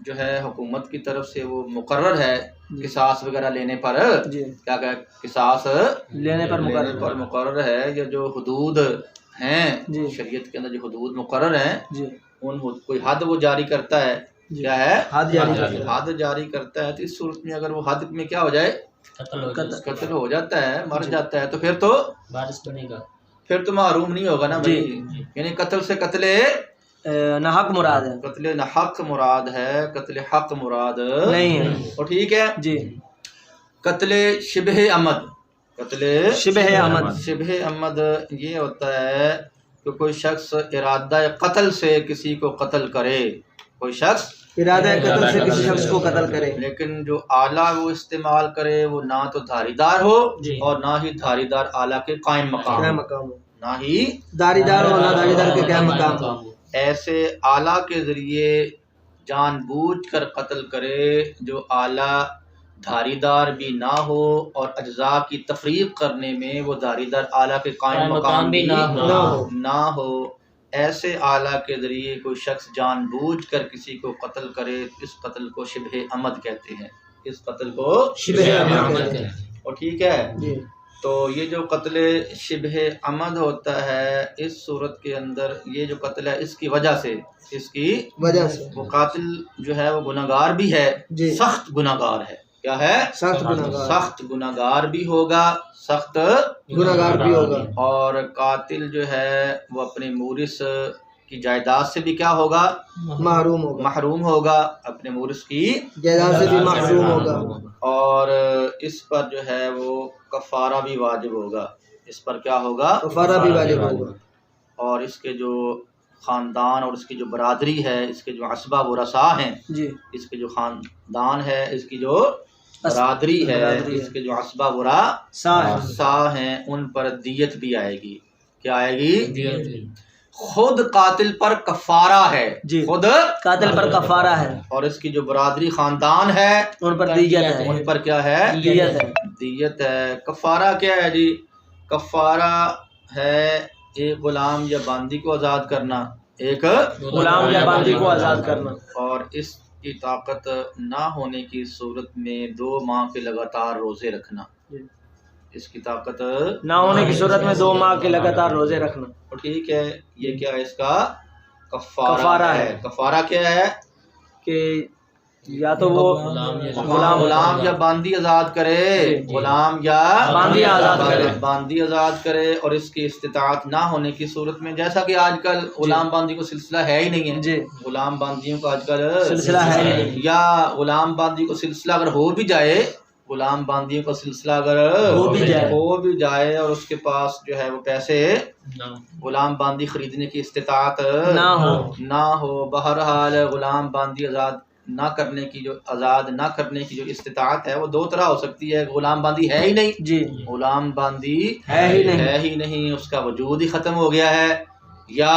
जो है हुकूमत की तरफ से वो मुकर्रर है किसास वगैरह लेने पर, क्या क्या किसास लेने पर मुकर्रर है, या जो हुदूद हैं शरीयत के अंदर जो हुदूद मुकर्रर हैं उन कोई हद वो जारी करता है, क्या है हद जारी करता है। तो इस सूरत में अगर वो हद में क्या हो जाए, कत्ल हो जाता है, मर जाता है, तो फिर तो वारिस बनेगा, फिर तो महरूम नहीं होगा ना भाई। यानी कत्ल से कत्ले नहक मुराद है, कत्ले नहक मुराद है, कत्ले हक मुराद नहीं है। और ठीक है जी, कत्ले शिबह अमद, कत्ले शिबह अमद ये होता है कि कोई शख्स इरादा कत्ल से किसी को कत्ल करे, कोई शख्स इरादा कत्ल से किसी शख्स को कत्ल करे, लेकिन जो आला वो इस्तेमाल करे वो ना तो धारीदार हो और ना ही धारीदार आला के कायम मकाम हो, ना ही धारीदार और ना धारीदार के कायम मकाम हो। ऐसे आला के ज़रिए जानबूझकर कत्ल करे जो आला धारीदार भी ना हो और अज्जा की तफरीक करने में वो धारीदार आला के कायम मकाम भी ना हो। ऐसे आला के ज़रिए कोई शख्स जानबूझकर किसी को कत्ल करे, इस कत्ल को शिबह अमद कहते हैं, इस कत्ल को शिबह अमद कहते हैं। और ठीक है, तो ये जो कत्ल शिबह अमद होता है इस सूरत के अंदर, ये जो कत्ल है इसकी वजह से वो कातिल जो है वो गुनाहगार भी है, सख्त गुनाहगार है, क्या है सख्त गुनाहगार भी होगा, सख्त गुनाहगार भी होगा। और कातिल जो है वो अपने मूरिस की जायदाद से भी क्या होगा, महरूम होगा, अपने मूरिस की जायदाद से भी महरूम होगा। और इस पर जो है वो कफ़ारा भी वाजिब होगा, इस पर क्या होगा, कफ़ारा भी वाजिब होगा। और इसके जो ख़ानदान और इसकी जो बरादरी है, इसके जो असबा व रसा हैं, इसके जो ख़ानदान है, इसकी जो बरादरी है, इसके जो असबा व रसा हैं, उन पर दियत भी आएगी। क्या आएगी? खुद कातिल पर कफारा है, खुद कातिल पर कफारा है, और इसकी जो बरादरी खानदान है उन पर दियत है, उन पर क्या है, दियत है। कफारा क्या है जी? कफारा है एक गुलाम या बांदी को आज़ाद करना, एक गुलाम या बांदी को आज़ाद करना, और इसकी ताकत ना होने की सूरत में 2 माह के लगातार रोज़े रखना, इसकी ताकत ना होने की सूरत में 2 माह के लगातार रोजे रखना। और ठीक है, ये क्या है, इसका कफारा है। कफारा क्या है कि या तो वो गुलाम या बांदी आज़ाद करे, गुलाम या बांदी आज़ाद करे, और इसकी इस्तिताअत ना होने की सूरत में, जैसा कि आजकल गुलाम बांदी को सिलसिला है ही नहीं है, गुलाम बांदियों का आजकल सिलसिला है नहीं, या गुलाम बांदी को सिलसिला अगर हो भी जाए, गुलाम बांदियों का सिलसिला अगर हो भी जाए और उसके पास जो है वो पैसे गुलाम बांदी खरीदने की इस्तिताअत ना हो, बहरहाल गुलाम बांदी आज़ाद ना करने की जो इस्तिताअत है वो 2 तरह हो सकती है। गुलाम बांदी है ही नहीं, गुलाम बांदी है ही नहीं, उसका वजूद ही ख़त्म हो गया है, या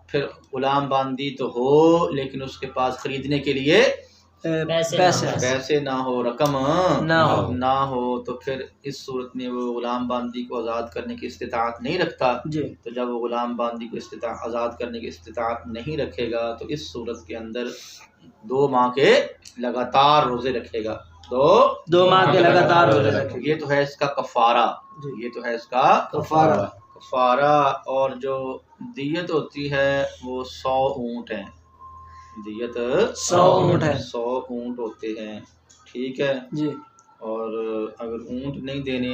फिर गुलाम बांदी तो हो लेकिन उसके पास खरीदने के लिए पैसे ना हो, रकम ना हो, तो फिर इस सूरत में वो गुलाम बांदी को आज़ाद करने की इस्तिताअत नहीं रखता। तो जब वो गुलाम बांदी को आज़ाद करने की इस्तिताअत नहीं रखेगा तो इस सूरत के अंदर 2 माह के लगातार रोजे रखेगा, 2 माह के लगातार रोजे रखेगा। ये तो है इसका कफारा, ये तो है इसका कफारा। और जो दियत होती है वो 100 ऊँट है, दियत 100 ऊँट है, 100 ऊँट होते हैं, ठीक है जी। और अगर ऊँट नहीं देने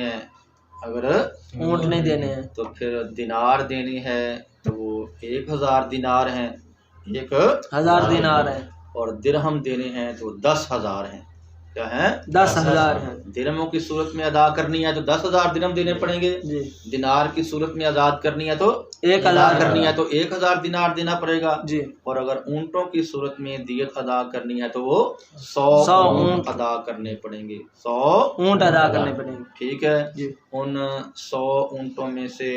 हैं, तो फिर दिनार देने हैं, तो वो 1000 दिनार हैं, 1000 दिनार है, और दिरहम देने हैं तो 10,000 हैं, क्या है? 10,000 है दिरहमों की सूरत में अदा करनी है तो 10,000 दिरहम देने पड़ेंगे। जी। दिनार की सूरत में आज़ाद करनी है तो 1,000 करनी है तो 1,000 दिनार देना पड़ेगा। जी। और अगर ऊँटों की सूरत में दियत अदा करनी है तो वो 100 ऊँट अदा करने पड़ेंगे। 100 ऊँट अदा करने पड़ेंगे। ठीक है जी। उन 100 ऊँटों में से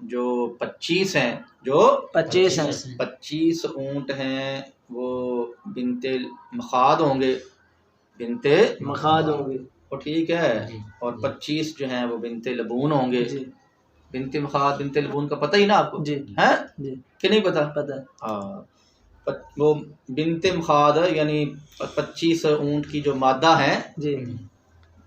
जो 25 हैं, जो 25 हैं, 25 ऊँट हैं वो बिनते मखाद होंगे, बिनते मखाद होंगे। तो ठीक है। और 25 जो हैं वो बिनते लबून होंगे। जी। बिनते मखाद बिनते लबून का पता ही ना आपको? जी। है जी। कि नहीं पता? पता है। हाँ, वो बिनते मखाद यानी 25 ऊँट की जो मादा है, जी।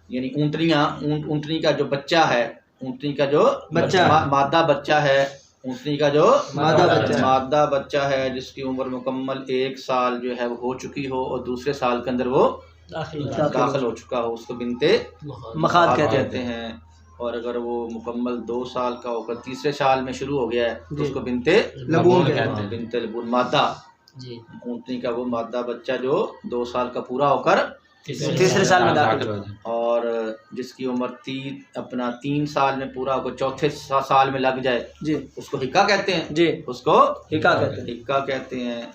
यानी ऊँटनी का जो बच्चा है, ऊँटनी का जो बच्चा मादा बच्चा है, ऊँटनी का जो मादा बच्चा है जिसकी उम्र मुकम्मल 1 साल जो है वो हो चुकी हो और दूसरे साल के अंदर वो दाखिल हो चुका हो, उसको बिनते मखाद कहते हैं। और अगर वो मुकम्मल 2 साल का होकर तीसरे साल में शुरू हो गया है तो उसको बिनते लबून कहते हैं। बिनते लबून मादा, ऊँटनी का वो मादा बच्चा जो 2 साल का पूरा होकर तीसरे साल में दाखिल हो। और जिसकी उम्र 3 साल में पूरा होकर चौथे साल में लग जाए जी, उसको हिक्का कहते हैं। जी, उसको हिक्का कहते हैं।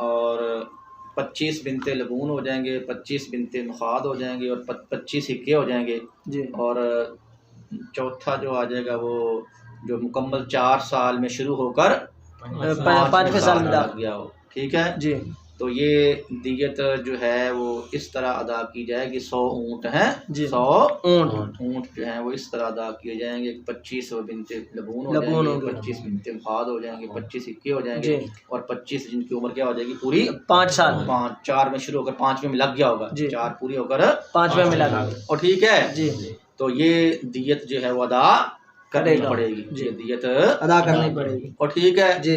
और 25 बिनते लबून हो जाएंगे, 25 बिनते मखाद हो जाएंगे और 25 हिक्के हो जाएंगे जी। और चौथा जो आ जाएगा वो जो मुकम्मल 4 साल में शुरू होकर 5वें साल में लग गया हो। ठीक है जी। तो ये दियत जो है वो इस तरह अदा की जाएगी। 100 ऊँट हैं, 100 ऊँट जो हैं वो इस तरह अदा किए जाएंगे। 25 बिनते लबून हो जाएंगे, 25 बिनते मखाद हो जाएंगे, 25 हिक्के हो जाएंगे और 25 जिनकी उम्र क्या हो जाएगी पूरी 5 साल। 4 में शुरू होकर 5वें में लग गया होगा, 4 पूरी होकर 5वें में लगा। और ठीक है जी। तो ये दियत जो है वो अदा करनी पड़ेगी। ये दियत अदा करनी पड़ेगी। और ठीक है जी।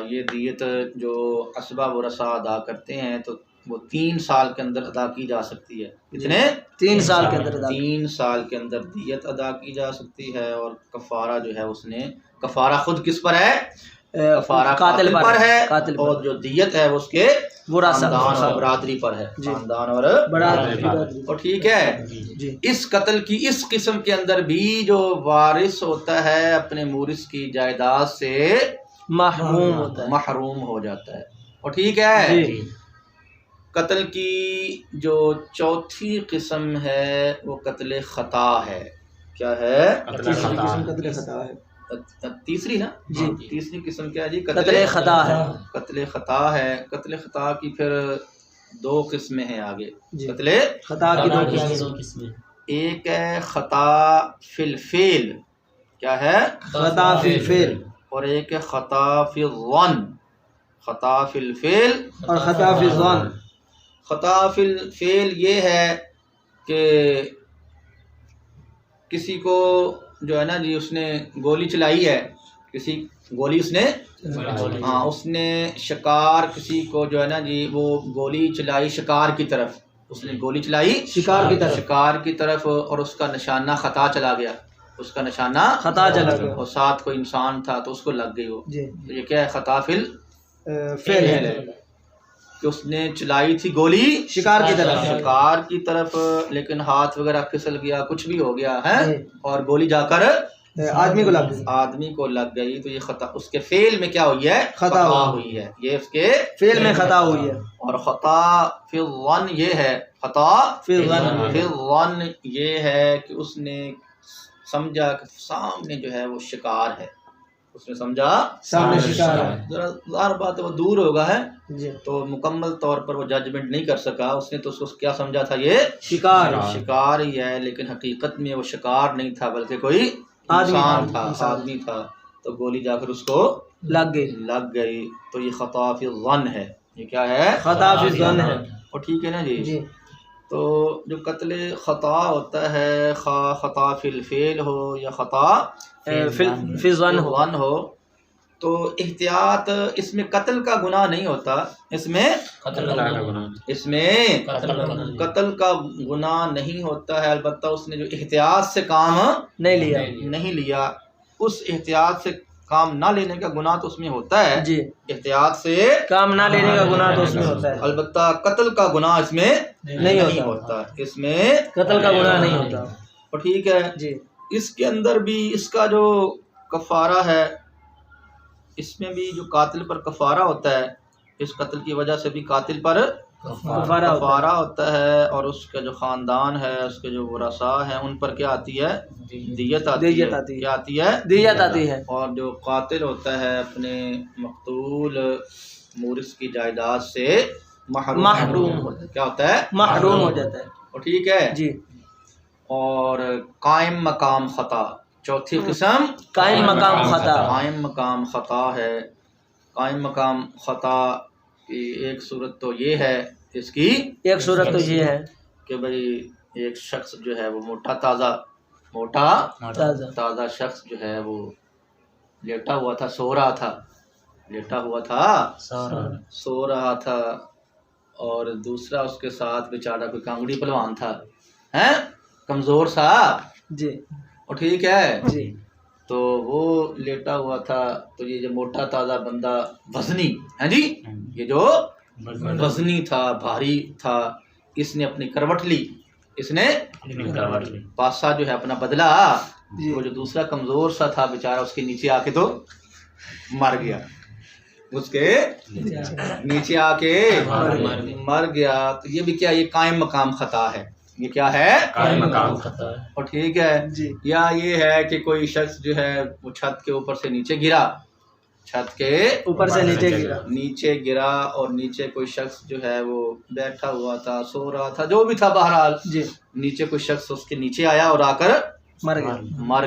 ये दियत जो असबाब व रसा अदा करते हैं तो वो 3 साल के अंदर अदा की जा सकती है। कितने? 3 साल के अंदर 3 साल के अंदर दियत अदा की जा सकती है। और कफ़ारा जो है उसने कफ़ारा खुद किस पर है? कफ़ारा कातिल पर है। और जो दियत है वो उसके खानदान और बरादरी पर है, खानदान और बरादरी। और ठीक है इस कत्ल की इस किस्म के अंदर भी जो वारिस होता है अपने मूरिस की जायदाद से महरूम हो जाता है। और ठीक है कत्ल की जो चौथी किस्म है वो कत्ल खता है। क्या है? कत्ल खता है। तीसरी ना जी। तीसरी किस्म क्या है जी? कत्ल खता है। कत्ल खता है। कत्ल खता की फिर 2 किस्में हैं आगे। कत्ल खता की 2 किस्में। एक है खता फिल फेल। क्या है? खता फिल फेल। और एक है खता फिल ज़न। खता फिल फेल और खता फिल ज़न। खता फिल फेल ये है कि किसी को जो है ना जी उसने गोली चलाई है, किसी गोली उसने उसने शिकार किसी को जो है ना जी वो गोली चलाई शिकार की तरफ, उसने गोली चलाई शिकार की तरफ और उसका निशाना खता चला गया, उसका निशाना खता चला गया और साथ कोई इंसान था तो उसको लग गई वो। तो ये क्या है? खता फिल फेल है कि उसने चलाई थी गोली शिकार की तरफ लेकिन हाथ वगैरह फिसल गया, कुछ भी हो गया है और गोली जाकर आदमी को लग गई। तो ये खता उसके फेल में क्या हुई है? खता हुई है। ये उसके फेल में खता हुई है। और खता फिल वन ये है, खता फिल वन ये है कि उसने समझा कि सामने जो है वो शिकार है, उसने समझा सामने शिकार है। ज़ाहिर बात है वो दूर होगा है तो मुकम्मल तौर पर वो जजमेंट नहीं कर सका। उसने तो उसको क्या समझा था? ये शिकार ही है, लेकिन हकीकत में वो शिकार नहीं था बल्कि कोई इंसान था, आदमी था। तो गोली जाकर उसको लग गई। तो ये खता फिल ज़न है। ये क्या है? खता फिल ज़न है। और ठीक है ना जी? तो जो कत्ल खता होता है, खता फिल फेल हो या खता फिल ज़न हो, तो एहतियात इसमें कत्ल का गुनाह नहीं होता, इसमें कत्ल का गुनाह नहीं होता है। अलबत्ता उसने जो एहतियात से काम नहीं लिया, उस एहतियात से काम ना लेने का गुनाह तो उसमें होता है जी, एहतियात से, काम ना लेने का गुनाह तो उसमें होता है, अलबत्ता कत्ल का गुनाह इसमें नहीं होता, इसमें कत्ल का गुनाह नहीं होता। और ठीक है। जी, इसके अंदर भी इसका जो कफारा है, इसमें भी जो कातिल पर कफारा होता है, इस कत्ल की वजह से भी कातिल पर कफारा होता है, और उसका जो ख़ानदान है, उसके जो वरसा हैं, उन पर क्या आती है? दियत आती है। क्या आती है? दियत आती है। और जो कातिल होता है अपने मकतूल मूरिस की जायदाद से महरूम क्या होता है? महरूम हो जाता है। और ठीक है जी, और कायम मकाम खता, चौथी किस्म कायम मकाम खता। कायम मकाम खता है। कायम मकाम खता की एक सूरत तो ये है, इसकी एक सूरत तो ये है कि भाई एक शख्स जो है वो मोटा ताज़ा शख्स जो है वो लेटा हुआ था, सो रहा था, और दूसरा उसके साथ बेचारा कोई कांगड़ी पहलवान था, हैं, कमज़ोर सा। जी, और ठीक है जी, तो वो लेटा हुआ था, तो ये जो मोटा ताज़ा बंदा वज़नी है जी, ये जो वज़नी था, भारी था, इसने अपनी करवट ली, पासा जो है अपना बदला। वो जो दूसरा कमज़ोर सा था बेचारा, उसके नीचे आके तो मर गया, उसके नीचे आके मर गया। तो ये भी क्या, ये कायम मकाम खता है। ये क्या है? कायम मकाम खता है। और ठीक है जी, या ये है कि कोई शख्स जो है वो छत के ऊपर से नीचे गिरा, छत के ऊपर से नीचे गिरा, और नीचे कोई शख्स जो है वो बैठा हुआ था, सो रहा था, जो भी था, बहरहाल जी, नीचे कोई शख्स उसके नीचे आया और आकर मर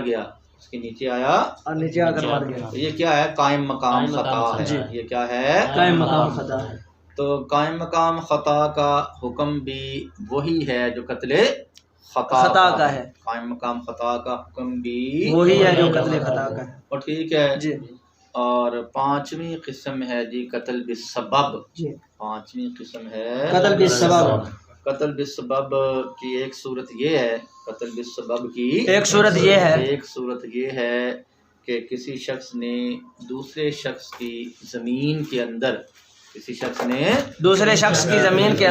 गया, उसके नीचे आया और नीचे आकर मर गया। ये क्या है? कायम मकाम खता है। ये क्या है? कायम मकाम खता है। तो कायम मकाम खता का हुक्म भी वही है जो कत्ले खता का है। कायम मकाम खता का हुक्म भी वही है जो कत्ले खता का है। और ठीक है जी, और पांचवी किस्म है जी कत्ल बिस्सबब। जी, पांचवी किस्म है कत्ल बिस्सबब। कत्ल बिस्सबब की एक सूरत ये है, कत्ल बिस्सबब की एक सूरत ये है कि किसी शख्स ने दूसरे शख्स की ज़मीन के अंदर, किसी शख्स ने दूसरे शख्स की ज़मीन के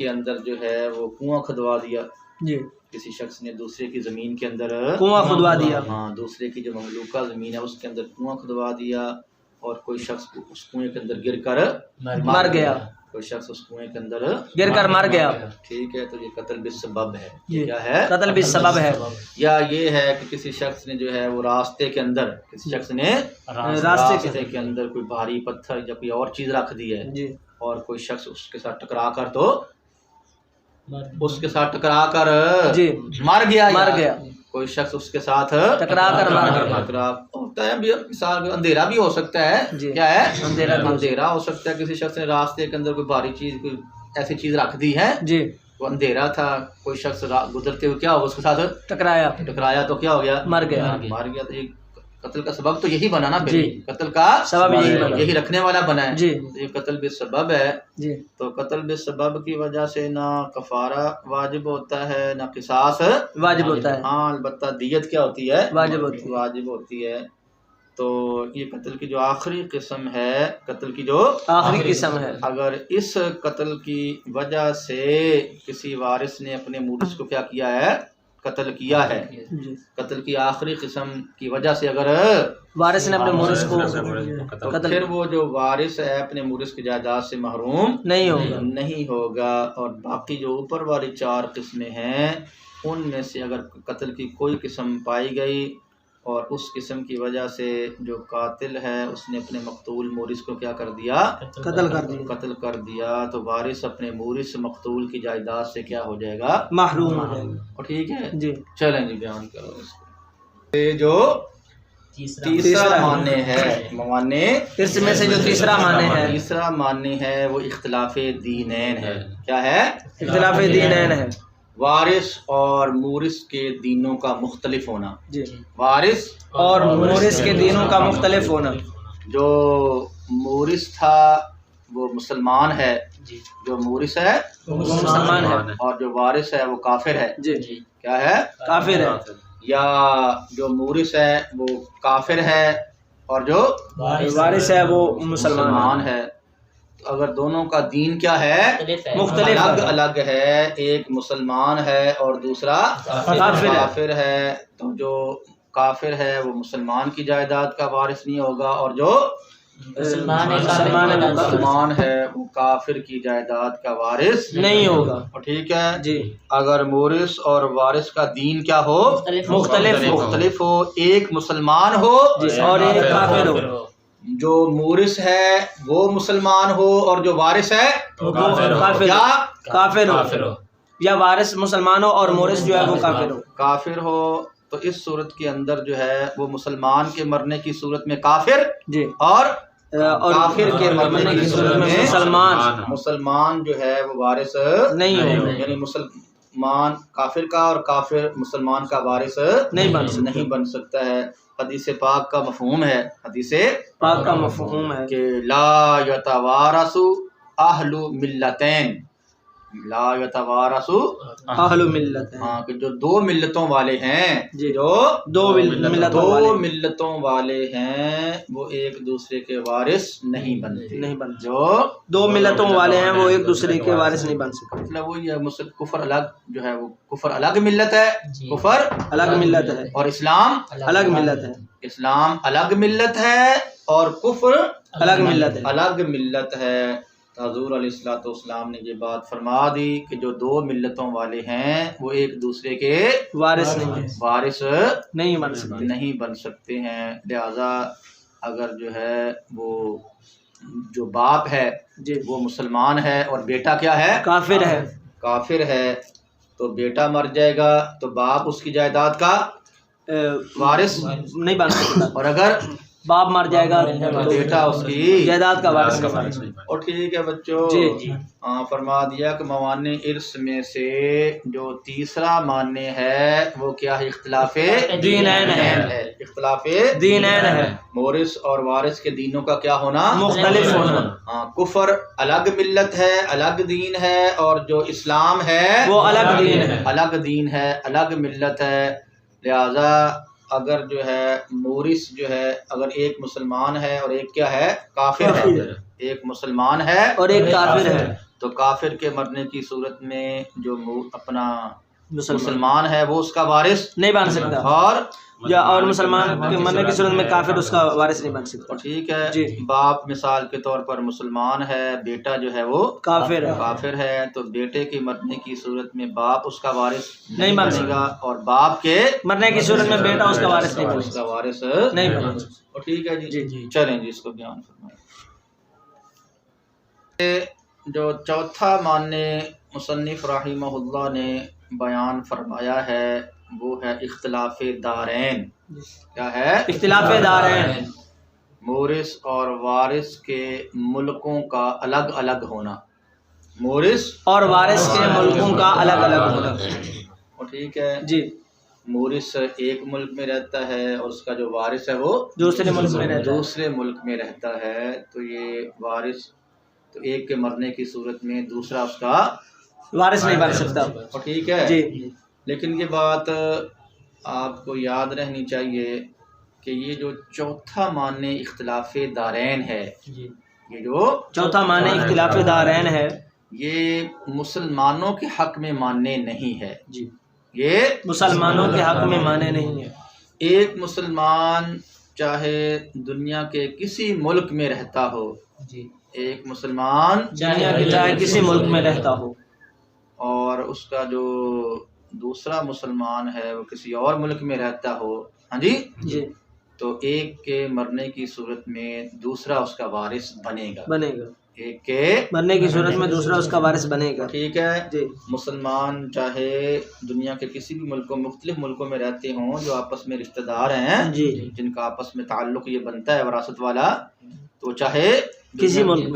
अंदर जो है वो कुआं खुदवा दिया। जी, किसी शख्स ने दूसरे की ज़मीन के अंदर कुआं खुदवा दिया। हाँ, दूसरे की जो ममलूका ज़मीन है उसके अंदर कुआं खुदवा दिया, और कोई शख्स उस कुएं के अंदर गिरकर मर गया। कोई शख्स उस कुएं के अंदर गिरकर मर गया। ठीक है, तो ये कत्ल बिस्सबब है। ये क्या है? कत्ल बिस्सबब है। या ये है कि किसी शख्स ने जो है वो रास्ते के अंदर, किसी शख्स ने रास्ते के अंदर कोई भारी पत्थर या कोई और चीज़ रख दी है, जी, और कोई शख्स उसके साथ टकरा कर जी, मर गया। कोई शख्स उसके साथ टकरा कर होता है। मिसाल अंधेरा भी हो सकता है। क्या है? अंधेरा हो सकता है। किसी शख्स ने रास्ते के अंदर कोई भारी चीज, कोई ऐसी चीज रख दी है जी, वो अंधेरा था, कोई शख्स गुजरते हुए क्या होगा उसके साथ टकराया तो क्या हो गया? मर गया। तो ये कत्ल का सबब तो यही बना ना, फिर कत्ल का सबब यही रखने वाला बना है। तो ये कत्ल बिस्सबब है। तो कत्ल बिस्सबब की वजह से ना कफारा वाजिब होता है, ना किसास वाजिब होता है। हाँ, अलबत्ता दियत क्या होती है? वाजिब होती है। तो ये कत्ल की जो आखिरी किस्म है, कत्ल की जो आखिरी किस्म है, अगर इस कत्ल की वजह से किसी वारिस ने अपने मूरिस को क्या किया है? कत्ल किया है। कत्ल की आखिरी किस्म की वजह से अगर वारिस ने अपने मूरिस को तो फिर वो जो वारिस है अपने मूरिस की जायदाद से महरूम नहीं होगा। और बाकी जो ऊपर वाली 4 किस्में हैं उनमें से अगर कत्ल की कोई किस्म पाई गई और उस किस्म की वजह से जो कातिल है उसने अपने मकतूल मूरिस को क्या कर दिया? कत्ल कर दिया, तो वारिस अपने मूरिस मकतूल की जायदाद से क्या हो जाएगा? महरूम हो जाएगा। और ठीक है जी, चलें जी बयान करो इसको। ये जो तीसरा माने है, माने इसमें से जो तीसरा माने है वो इख्तिलाफ़े दीनैन है। क्या है? इख्तिलाफ़े दीनैन है। वारिस और मूरिस के दीनों का मुख्तलिफ होना। वारिस और मूरिस के दीनों का मुख्तलिफ होना। जो मूरिस था वो मुसलमान है, जो मूरिस है वो मुसलमान है, और जो वारिस है वो काफिर है। क्या है? काफिर है। या जो मूरिस है वो काफिर है और जो वारिस है वो मुसलमान है। तो अगर दोनों का दीन क्या है, मुख्तलिफ अलग अलग है, एक मुसलमान है और दूसरा काफिर है, तो जो काफिर है वो मुसलमान की जायदाद का वारिस नहीं होगा, और जो मुसलमान है वो काफिर की जायदाद का वारिस नहीं होगा। और ठीक है जी। अगर मोरिस और वारिस का दीन क्या हो, मुख्तलिफ हो, एक मुसलमान हो और एक काफिर हो, जो मोरिस है वो मुसलमान हो और जो वारिस है वो काफिर हो, या वारिस मुसलमान हो और मोरिस जो है वो काफिर हो, तो इस सूरत के अंदर जो है वो मुसलमान के मरने की सूरत में काफिर जी, और काफिर के मरने की सूरत में मुसलमान जो है वो वारिस नहीं होगा, यानी मुसलमान काफिर का और काफिर मुसलमान का वारिस नहीं बन सकता है। हदीस पाक का मफहूम है, हदीस पाक का मफहूम है कि ला यतवारसु अहलु मिल्लतैन, ला यतवारसु अहलु मिल्लत, हाँ कि जो दो मिल्लतों वाले हैं, जो दो मिल्लतों वाले हैं वो एक दूसरे के वारिस नहीं बनते, जो दो मिल्लतों वाले हैं वो एक दूसरे के वारिस नहीं बन सकते। मतलब वो ये कुफर अलग जो है वो कुफर अलग मिल्लत है, कुफर अलग मिल्लत है और इस्लाम अलग मिल्लत है, इस्लाम अलग मिल्लत है और कुफर अलग मिल्लत है। हज़ूर अलैहिस्सलाम ने ये बात फरमा दी कि जो दो मिल्लतों वाले हैं वो एक दूसरे के वारिस नहीं बन सकते हैं। लिहाजा अगर जो है वो जो बाप है वो मुसलमान है और बेटा क्या है, काफिर है, तो बेटा मर जाएगा तो बाप उसकी जायदाद का वारिस नहीं बन सकता, और अगर बाप मर जाएगा तो बेटा उसकी जायदाद का वारिस। और ठीक है बच्चों, फरमा दिया कि मवाने इर्स में से जो तीसरा मान्य है वो क्या है, इख्तिलाफे दीनैन है। इख्तिलाफे दीनैन है, मोरिस और वारिस के दीनों का क्या होना, मुख्तलिफ होना। कुफर अलग मिल्लत है, अलग दीन है, और जो इस्लाम है वो अलग दीन है, अलग मिल्लत है। लिहाजा अगर जो है मोरिस जो है अगर एक मुसलमान है और एक क्या है, काफिर है, एक मुसलमान है और एक काफिर है, तो काफिर के मरने की सूरत में जो अपना मुसलमान है वो उसका वारिस नहीं बन सकता, और मुसलमान के मरने की सूरत में काफिर उसका वारिस नहीं बन सकता। ठीक है, बाप मिसाल के तौर पर मुसलमान है, बेटा जो है वो काफिर है, तो बेटे के मरने की सूरत में बाप उसका वारिस नहीं बनेगा और बाप के मरने की सूरत में बेटा उसका वारिस नहीं बनेगा। ठीक है जी, चलें जी इसको बयान फरमाएं। जो चौथा मान्य मुसन्निफ रहिमहुल्लाह ने बयान फरमाया है वो है इख्तिलाफे दारैन। क्या है, इख्तिलाफे दारैन, मोरिस और वारिस के मुल्कों का अलग अलग होना, मोरिस और वारिस के मुल्कों का अलग अलग होना। ठीक है जी, मोरिस एक मुल्क में रहता है और उसका जो वारिस है वो दूसरे मुल्क में रहता है, तो ये वारिस तो एक के मरने की सूरत में दूसरा उसका वारिस नहीं बन सकता। ठीक है जी, लेकिन ये बात आपको याद रहनी चाहिए कि ये जो चौथा माने इख्तिलाफे दारैन है, ये जो चौथा माने इख्तिलाफे दारैन है, ये मुसलमानों के हक में मानने नहीं है जी, ये मुसलमानों के हक में माने नहीं है। एक मुसलमान चाहे दुनिया के किसी मुल्क में रहता हो जी, एक मुसलमान दुनिया के चाहे किसी मुल्क में रहता हो और उसका जो दूसरा मुसलमान है वो किसी और मुल्क में रहता हो, हाँ जी, तो एक के मरने की सूरत में दूसरा उसका वारिस बनेगा। एक के मरने की सूरत में दूसरा उसका वारिस बनेगा। ठीक है जी, मुसलमान चाहे दुनिया के किसी भी मुल्कों मुख्तलिफ मुल्कों में रहते हों, जो आपस में रिश्तेदार हैं जी, जिनका आपस में ताल्लुक ये बनता है वरासत वाला, तो चाहे किसी मुल्क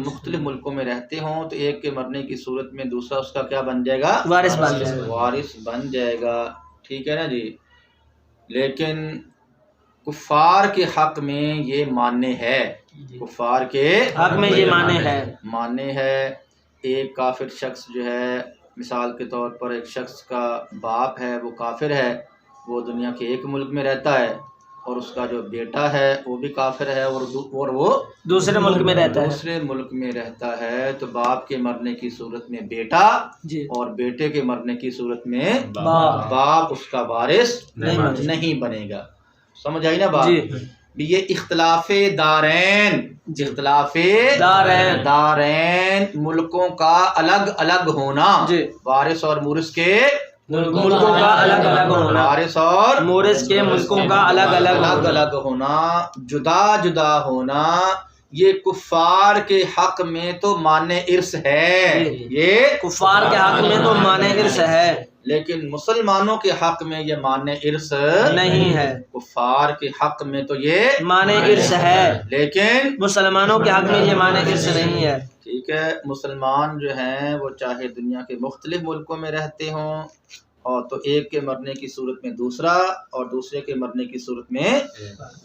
मुख्तलिफ मुल्कों में रहते हों, तो एक के मरने की सूरत में दूसरा उसका क्या बन जाएगा, वारिस बन जाएगा। ठीक है ना जी, लेकिन कुफार के हक में ये मान्य है, कुफार के हक में ये मान्य है। एक काफिर शख्स जो है, मिसाल के तौर पर एक शख्स का बाप है वो काफिर है, वो दुनिया के एक मुल्क में रहता है और उसका जो बेटा है वो भी काफिर है और वो दूसरे मुल्क में रहता है, दूसरे मुल्क में रहता है, तो बाप के मरने की सूरत में बेटा और बेटे के मरने की सूरत में बाप उसका वारिस नहीं बनेगा। समझ आई ना बात? ये इख्तिलाफे दारैन मुल्कों का अलग अलग होना, वारिस और मुरिस के मुल्कों का अलग अलग होना, वारिस और मोरिस के मुल्कों का अलग अलग होना, जुदा जुदा होना, ये कुफार के हक में तो माने इर्स है, ये कुफार के हक में तो माने इर्स है, लेकिन मुसलमानों के हक में ये माने इर्स नहीं है। कुफार के हक में तो ये माने इर्स है, लेकिन मुसलमानों के हक में ये माने इर्स नहीं है। ठीक है, मुसलमान जो हैं वो चाहे दुनिया के मुख्तलिफ मुल्कों में रहते हों, और तो एक के मरने की सूरत में दूसरा और दूसरे के मरने की सूरत में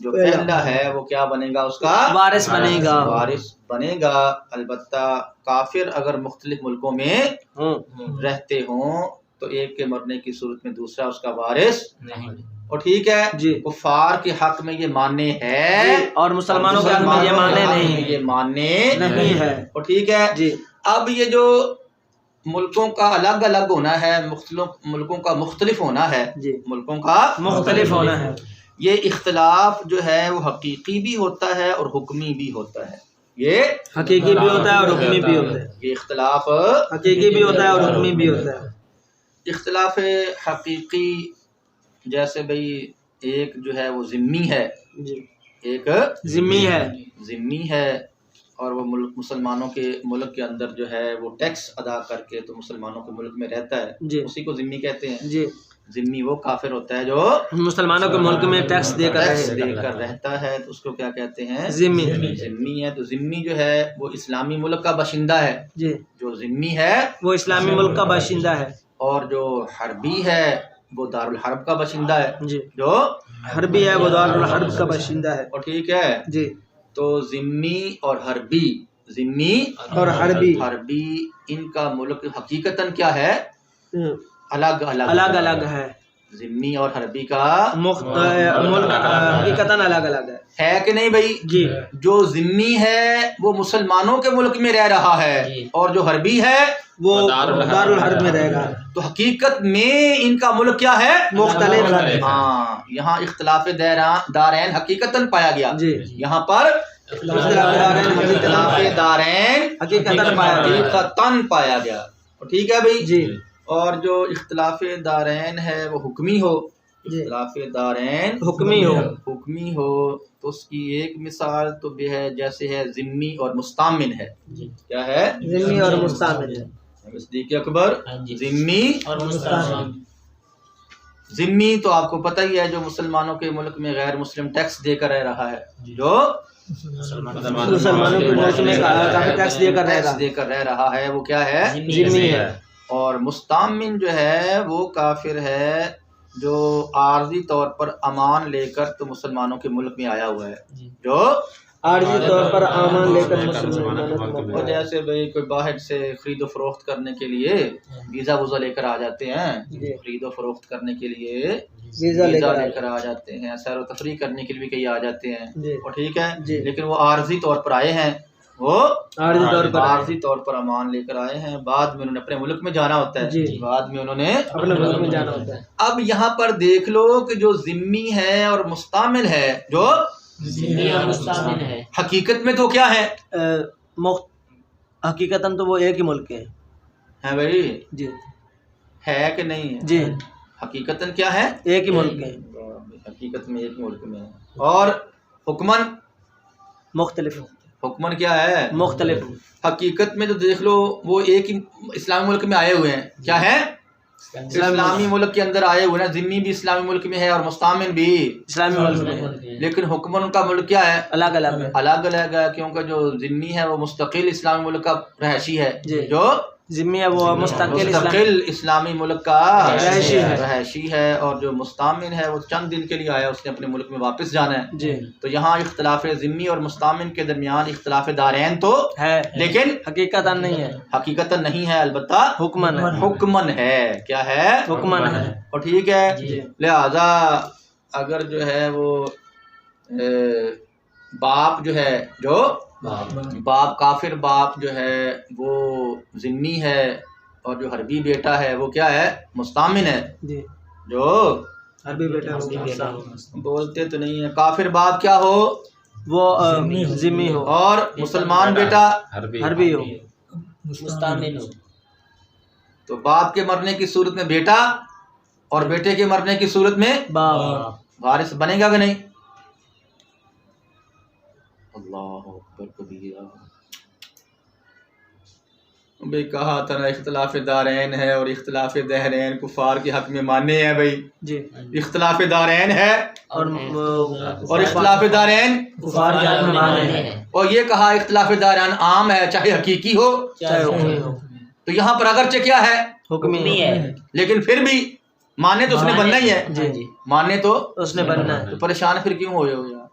जो पहला है वो क्या बनेगा? उसका वारिस बनेगा, वारिस बनेगा। अलबत्ता काफिर अगर मुख्तलिफ मुल्कों में रहते हों तो एक के मरने की सूरत में दूसरा उसका वारिस नहीं। और ठीक है जी, कुफार के हक में ये मान्य है और मुसलमानों के हक में ये मान्य नहीं, ये मान्य नहीं है। और ठीक है जी, अब ये जो मुल्कों का अलग अलग होना है, मुल्कों का मुख्तलिफ होना है, मुल्कों का मुख्तलिफ होना है, ये इख्तिलाफ जो है वो हकीकी भी होता है और हुक्मी भी होता है। ये हकीकी भी होता है और हुक्मी भी होता है। ये इख्तिलाफ हकीकी भी होता है और हुक्मी भी होता है। इख्तिलाफ हकीकी जैसे भाई एक जो है वो ज़िम्मी है, एक ज़िम्मी है और वो मुसलमानों के मुल्क के अंदर जो है वो टैक्स अदा करके तो मुसलमानों के मुल्क में रहता है, उसी को ज़िम्मी कहते हैं जी। ज़िम्मी वो काफिर होता है जो मुसलमानों के मुल्क में टैक्स देकर रहता है, तो उसको क्या कहते हैं? ज़िम्मी है। तो ज़िम्मी जो है वो इस्लामी मुल्क का बाशिंदा है जी, जो ज़िम्मी है वो इस्लामी मुल्क का बाशिंदा है, और जो हरबी है वो दारुल हर्ब का बाशिंदा है जी, जो हरबी है वो दारुल हर्ब का बाशिंदा है। और ठीक है जी, तो ज़िम्मी और हरबी, ज़िम्मी और हरबी इनका मुल्क हकीकतन क्या है? अलग अलग है। ज़िम्मी और हरबी का मुल्क हकीकतन अलग अलग है कि नहीं भाई जी? जो ज़िम्मी है वो मुसलमानों के मुल्क में रह रहा है और जो हरबी है वो दारुल हर्ब में रहेगा, तो हकीकत में इनका मुल्क क्या है? मुख्तलिफ। हाँ, यहाँ इख्तिलाफ दारैन हकीकतन पाया गया, यहाँ पर इख्तिलाफ दारैन हकीकतन पाया गया। ठीक है भाई जी। और जो इख्तिलाफ दारैन है वो हुक्मी हो, इख्तिलाफ दारैन हुक्मी हो तो उसकी एक मिसाल तो भी है, जैसे है ज़िम्मी और मुस्तामिन है। क्या है? ज़िम्मी और मुस्तामिन है। नज़दीक अकबर ज़िम्मी और मुस्तामिन। ज़िम्मी तो आपको पता ही है, जो मुसलमानों के मुल्क में गैर मुस्लिम टैक्स देकर रह रहा है, जो मुसलमानों के मुल्क में टैक्स देकर रह रहा है, वो क्या है? ज़िम्मी है। और मुस्तामिन जो है वो काफिर है, जो आर्जी तौर पर अमान लेकर तो मुसलमानों के मुल्क में आया हुआ है, जो आर्जी तौर पर अमान लेकर मुसलमानों। और जैसे भाई कोई बाहर से खरीदो फरोख्त करने के लिए वीज़ा वूज़ा लेकर आ जाते हैं, खरीदो फरोख्त करने के लिए वीज़ा लेकर आ जाते हैं, सैर व तफरीह करने के लिए भी कई आ जाते हैं, और ठीक है, लेकिन वो आर्जी तौर पर आए हैं, वो आर्जी तौर पर अमान लेकर आए हैं, बाद में उन्होंने अपने मुल्क में जाना होता है, बाद में उन्होंने अपने मुल्क में जाना होता है। अब यहाँ पर देख लो कि जो ज़िम्मी है और मुस्तामिल है, जो हकीकत में तो क्या है? हकीकतन तो वो एक ही मुल्क है भाई जी, है कि नहीं है जी? हकीकतन क्या है? एक ही मुल्क है, हकीकत में एक मुल्क में है। और हुक्मन मुख्तलिफ, हुक्मन क्या है? मुख्तलिफ। हकीकत में तो देख लो वो एक ही इस्लामी मुल्क में आए हुए हैं, क्या है? इस्लामी मुल्क के अंदर आए हुए ना, ज़िम्मी भी इस्लामी मुल्क में है और मुस्तामिन भी इस्लामी मुल्क में है, लेकिन हुक्मन उनका मुल्क क्या है? अलग अलग है, क्योंकि जो ज़िम्मी है वो मुस्तकिल इस्लामी मुल्क का रहशी है, जो ज़िम्मी है वो मुस्तकिल इस्लामी मुल्क का रहशी है, और जो मुस्तामिन है वो चंद दिन के लिए आया, उसने अपने मुल्क में वापस जाना है जी। तो यहाँ इख्तिलाफ ज़िम्मी और मुस्तामिन के दरमियान इख्तिलाफ दारैन तो है, लेकिन हकीकतन नहीं है, अलबत्ता हुक्मन है। क्या है? हुक्मन है। और ठीक है, लिहाजा अगर जो है वो बाप जो है, जो बाप काफिर बाप जो है वो जिम्मी है, और जो हरबी बेटा है वो क्या है, मुस्तामिन है। जो हरबी बेटा बोलते तो नहीं है, काफिर बाप क्या हो, वो जिम्मी हो, और मुसलमान बेटा हरबी हो, मुस्तामिन हो। तो बाप के मरने की सूरत में बेटा, और बेटे के मरने की सूरत में बाप। वारिस बनेगा कि नहीं? अल्लाह अकबर कबीरा। भाई कहा था ना इख्तिलाफ दारैन है, और इख्तिलाफ दहरैन कुफार के हक में माने हैं भाई जी। इख्तिलाफ दारैन है और इख्तिलाफ दारैन कुफार के हक में माने हैं। और ये कहा इख्तिलाफ दारैन आम है, चाहे हकीकी हो चाहे हुक्मी हो। तो यहाँ पर अगरचे क्या है, हुक्मी है, लेकिन फिर भी माने तो उसने बनना ही है। जी जी, माने तो उसने बनना है। तो परेशान फिर क्यों हो यार?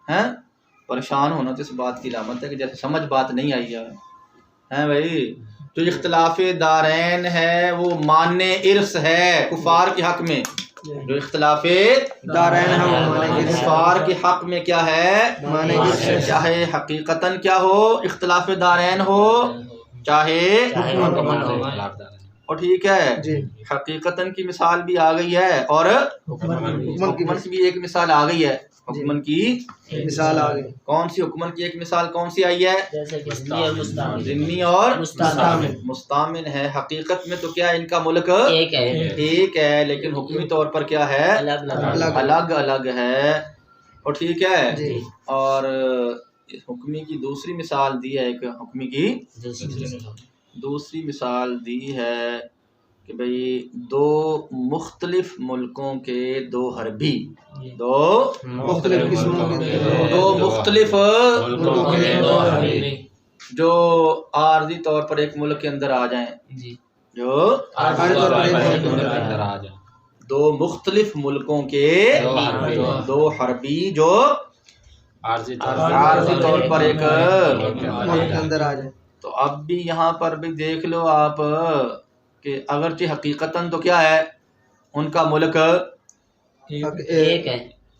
हैं, परेशान होना तो इस बात की अलामत है कि जैसे समझ बात नहीं आई यार, हैं भाई। जो इख्तिलाफ दारैन है वो माने इर्स है कुफार के हक में, जो इख्तिलाफ दारैन है वो माने इर्स है। कुफार के हक में क्या है, माने इर्स है। चाहे हकीकतन क्या हो, इख्तिलाफ दारैन हो, चाहे और ठीक है जी। हकीकतन की मिसाल भी आ गई है, और हुक्मन की भी एक मिसाल आ गई है। हुक्मन की मिसाल आ गई। कौन सी, हुक्मन की एक मिसाल कौन सी आई है, जैसे कि जिम्मी और मुस्तामिन। जिम्मी और मुस्तामिन। मुस्तामिन है। हकीकत में तो क्या इनका मुल्क एक है, एक है, लेकिन हुक्मी तौर पर क्या है, अलग अलग अलग है। और ठीक है जी। और इस हुक्मी की दूसरी मिसाल दी है, एक हुक्मी की दूसरी मिसाल दी है कि भाई दो मुख्तलिफ मुल्कों के दो हरबी, दो मुख्तलिफ किस्मों के दो मुख्तलिफ मुल्कों के दो हरबी। जो आर्जी तौर पर एक मुल्क के अंदर आ जाएं, जी। जो आर्जी तौर पर एक मुल्क के अंदर आ जाए, दो मुख्तलिफ मुल्कों के दो हरबी जो आर्जी आर्जी तौर पर एक मुल्क के अंदर आ जाए। तो अब भी यहाँ पर भी देख लो आप कि अगरचे हकीकतन तो क्या है, उनका मुल्क एक है,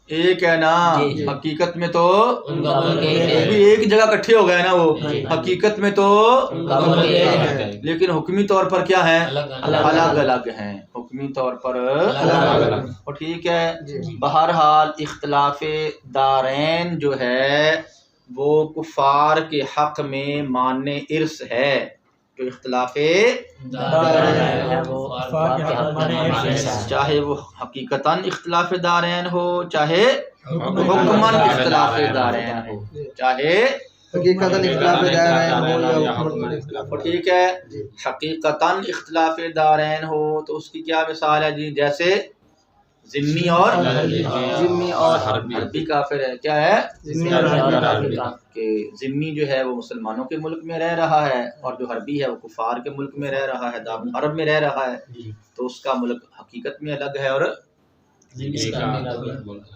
एक है ना, जी। हकीकत में तो उनका मुल्क एक वो है। भी एक जगह इकट्ठे हो गए ना वो, जी। हकीकत में तो उनका मुल्क एक है, लेकिन हुक्मी तौर पर क्या है, अलग अलग अलग हैं। हुक्मी तौर पर अलग अलग। और ठीक है, बहरहाल इख्तिलाफ दारैन जो है वो कुफार के हक में माने इर्स है। जो इख्तिलाफ चाहे वो हकीकतन इख्तिलाफ दारैन हो, चाहे हुक्मन इख्तिलाफ दारैन हो, चाहे हकीकतन इख्तिलाफ दारैन हो या हुक्मन। और ठीक है, हकीकतन इख्तिलाफ दारैन हो तो उसकी क्या मिसाल है जी, जैसे जिम्मी और हरबी काफिर है। क्या है, जिम्मी और हरबी। कि जिम्मी जो है वो मुसलमानों के मुल्क में रह रहा है, और जो हरबी है वो कुफार के मुल्क में रह रहा है, दारुल अरब में रह रहा है, तो उसका मुल्क हकीकत में अलग है और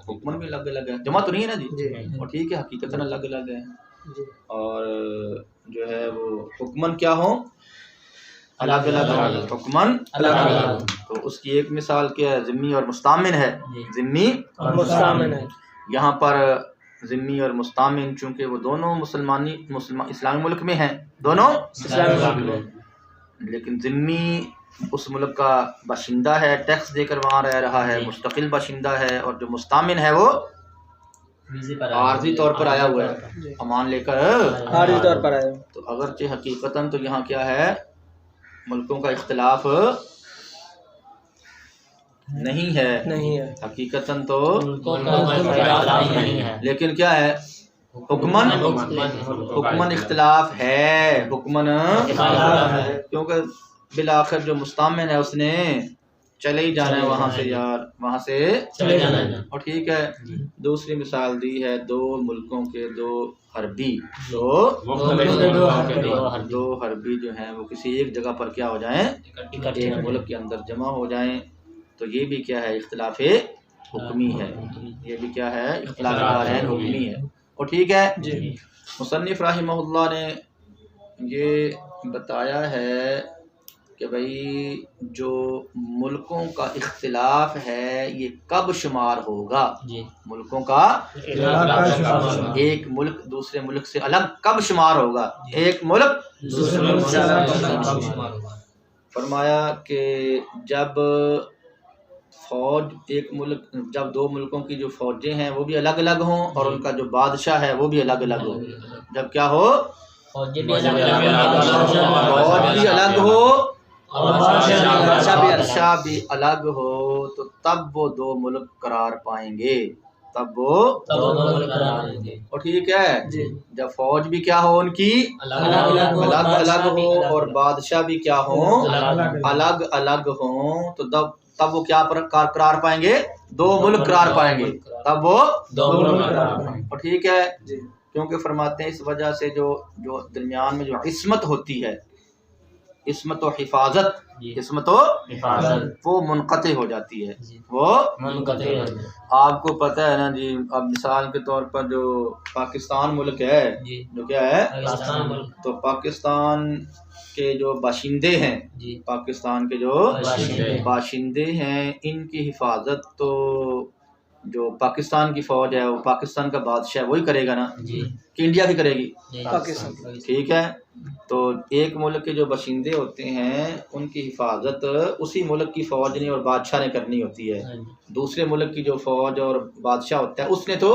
हुक्मन में अलग अलग है। जमा तो नहीं है ना जी? और ठीक है, हकीकतन अलग अलग है, और जो है वो हुक्मन क्या हो, अलग अलग, हुक्मन अलग अलग। तो उसकी एक मिसाल क्या है, जिम्मी और मुस्तामिन है। जिम्मी और मुस्तामिन है। यहाँ पर जिम्मी और मुस्तामिन चूंकि वो दोनों मुसलमान इस्लामी मुल्क में हैं, दोनों इस्लामी मुल्क में, लेकिन जिम्मी उस मुल्क का बाशिंदा है, टैक्स देकर वहाँ रह रहा है, मुस्तकिल बाशिंदा है, और जो मुस्तामिन है वो आर्जी तौर पर आया हुआ है, अमान लेकर आर्जी तौर पर आया। तो अगरचे हकीकतन तो यहाँ क्या है, मुल्कों का इख्तिलाफ नहीं है, हकीकतन तो नहीं है, लेकिन क्या है, हुक्मन इख्तिलाफ है, हुक्मन क्योंकि बिलाखिर जो मुस्तामिन है उसने चले ही जाना है वहाँ से यार, वहाँ से चले जाना है। और ठीक है, दूसरी मिसाल दी है दो मुल्कों के दो हरबी, दो हरबी जो हैं वो किसी एक जगह पर क्या हो जाएं, एक मुल्क के अंदर जमा हो जाएं, तो ये भी क्या है, इख्तिलाफ हुक्मी है। ये भी क्या है, इख्तिलाफ दारैन हुक्मी है। और ठीक है, मुसन्निफ रहमहुल्लाह ने ये बताया है कि कि भाई जो मुल्कों का इख्तिलाफ है ये कब शुमार होगा, जी मुल्कों का एक मुल्क दूसरे मुल्क से अलग कब शुमार होगा, एक मुल्क दूसरे मुल्क से अलग फरमाया कि जब फौज एक मुल्क, जब दो मुल्कों की जो फौजें हैं वो भी अलग अलग हों और उनका जो बादशाह है वो भी अलग अलग हो, जब क्या हो, फौज भी अलग फौज भी अलग हो और बादशाह भी अलग हो, तो तब वो दो मुल्क करार पाएंगे, तब वो और ठीक है। जब फौज भी क्या हो उनकी अलग अलग हो और बादशाह भी क्या हो अलग अलग हो, तो तब वो क्या करार पाएंगे, दो मुल्क करार पाएंगे, तब वो और ठीक है। क्योंकि फरमाते हैं इस वजह से जो दरमियान में जो इस्मत होती है, इस्मत व हिफाजत, इस्मत व हिफाजत वो मुनक़ते हो जाती है, वो मुनक़ते हो आपको पता है ना जी। अब मिसाल के तौर पर जो पाकिस्तान मुल्क है, जो क्या है, पाकिस्तान मुल्क, तो पाकिस्तान के जो बाशिंदे हैं, पाकिस्तान के जो बाशिंदे हैं, इनकी हिफाजत तो जो पाकिस्तान की फौज है वो पाकिस्तान का बादशाह वही करेगा ना, कि इंडिया की करेगी, पाकिस्तान। ठीक है। तो एक मुल्क के जो बाशिंदे होते हैं उनकी हिफाजत उसी मुल्क की फौज ने और बादशाह ने करनी होती है। दूसरे मुल्क की जो फौज और बादशाह होता है उसने तो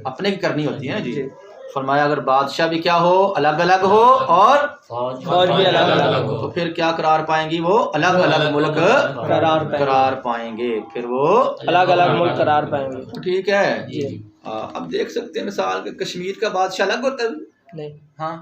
अपने की करनी होती है ना जी। फरमाया अगर बादशाह भी क्या हो अलग अलग हो और फौज भी अलग अलग हो, तो फिर क्या करार पाएंगी, वो अलग अलग मुल्क करार पाएंगे, फिर वो अलग अलग मुल्क करार पाएंगे, ठीक है। अब देख सकते हैं मिसाल के कश्मीर का बादशाह अलग होता है, नहीं हाँ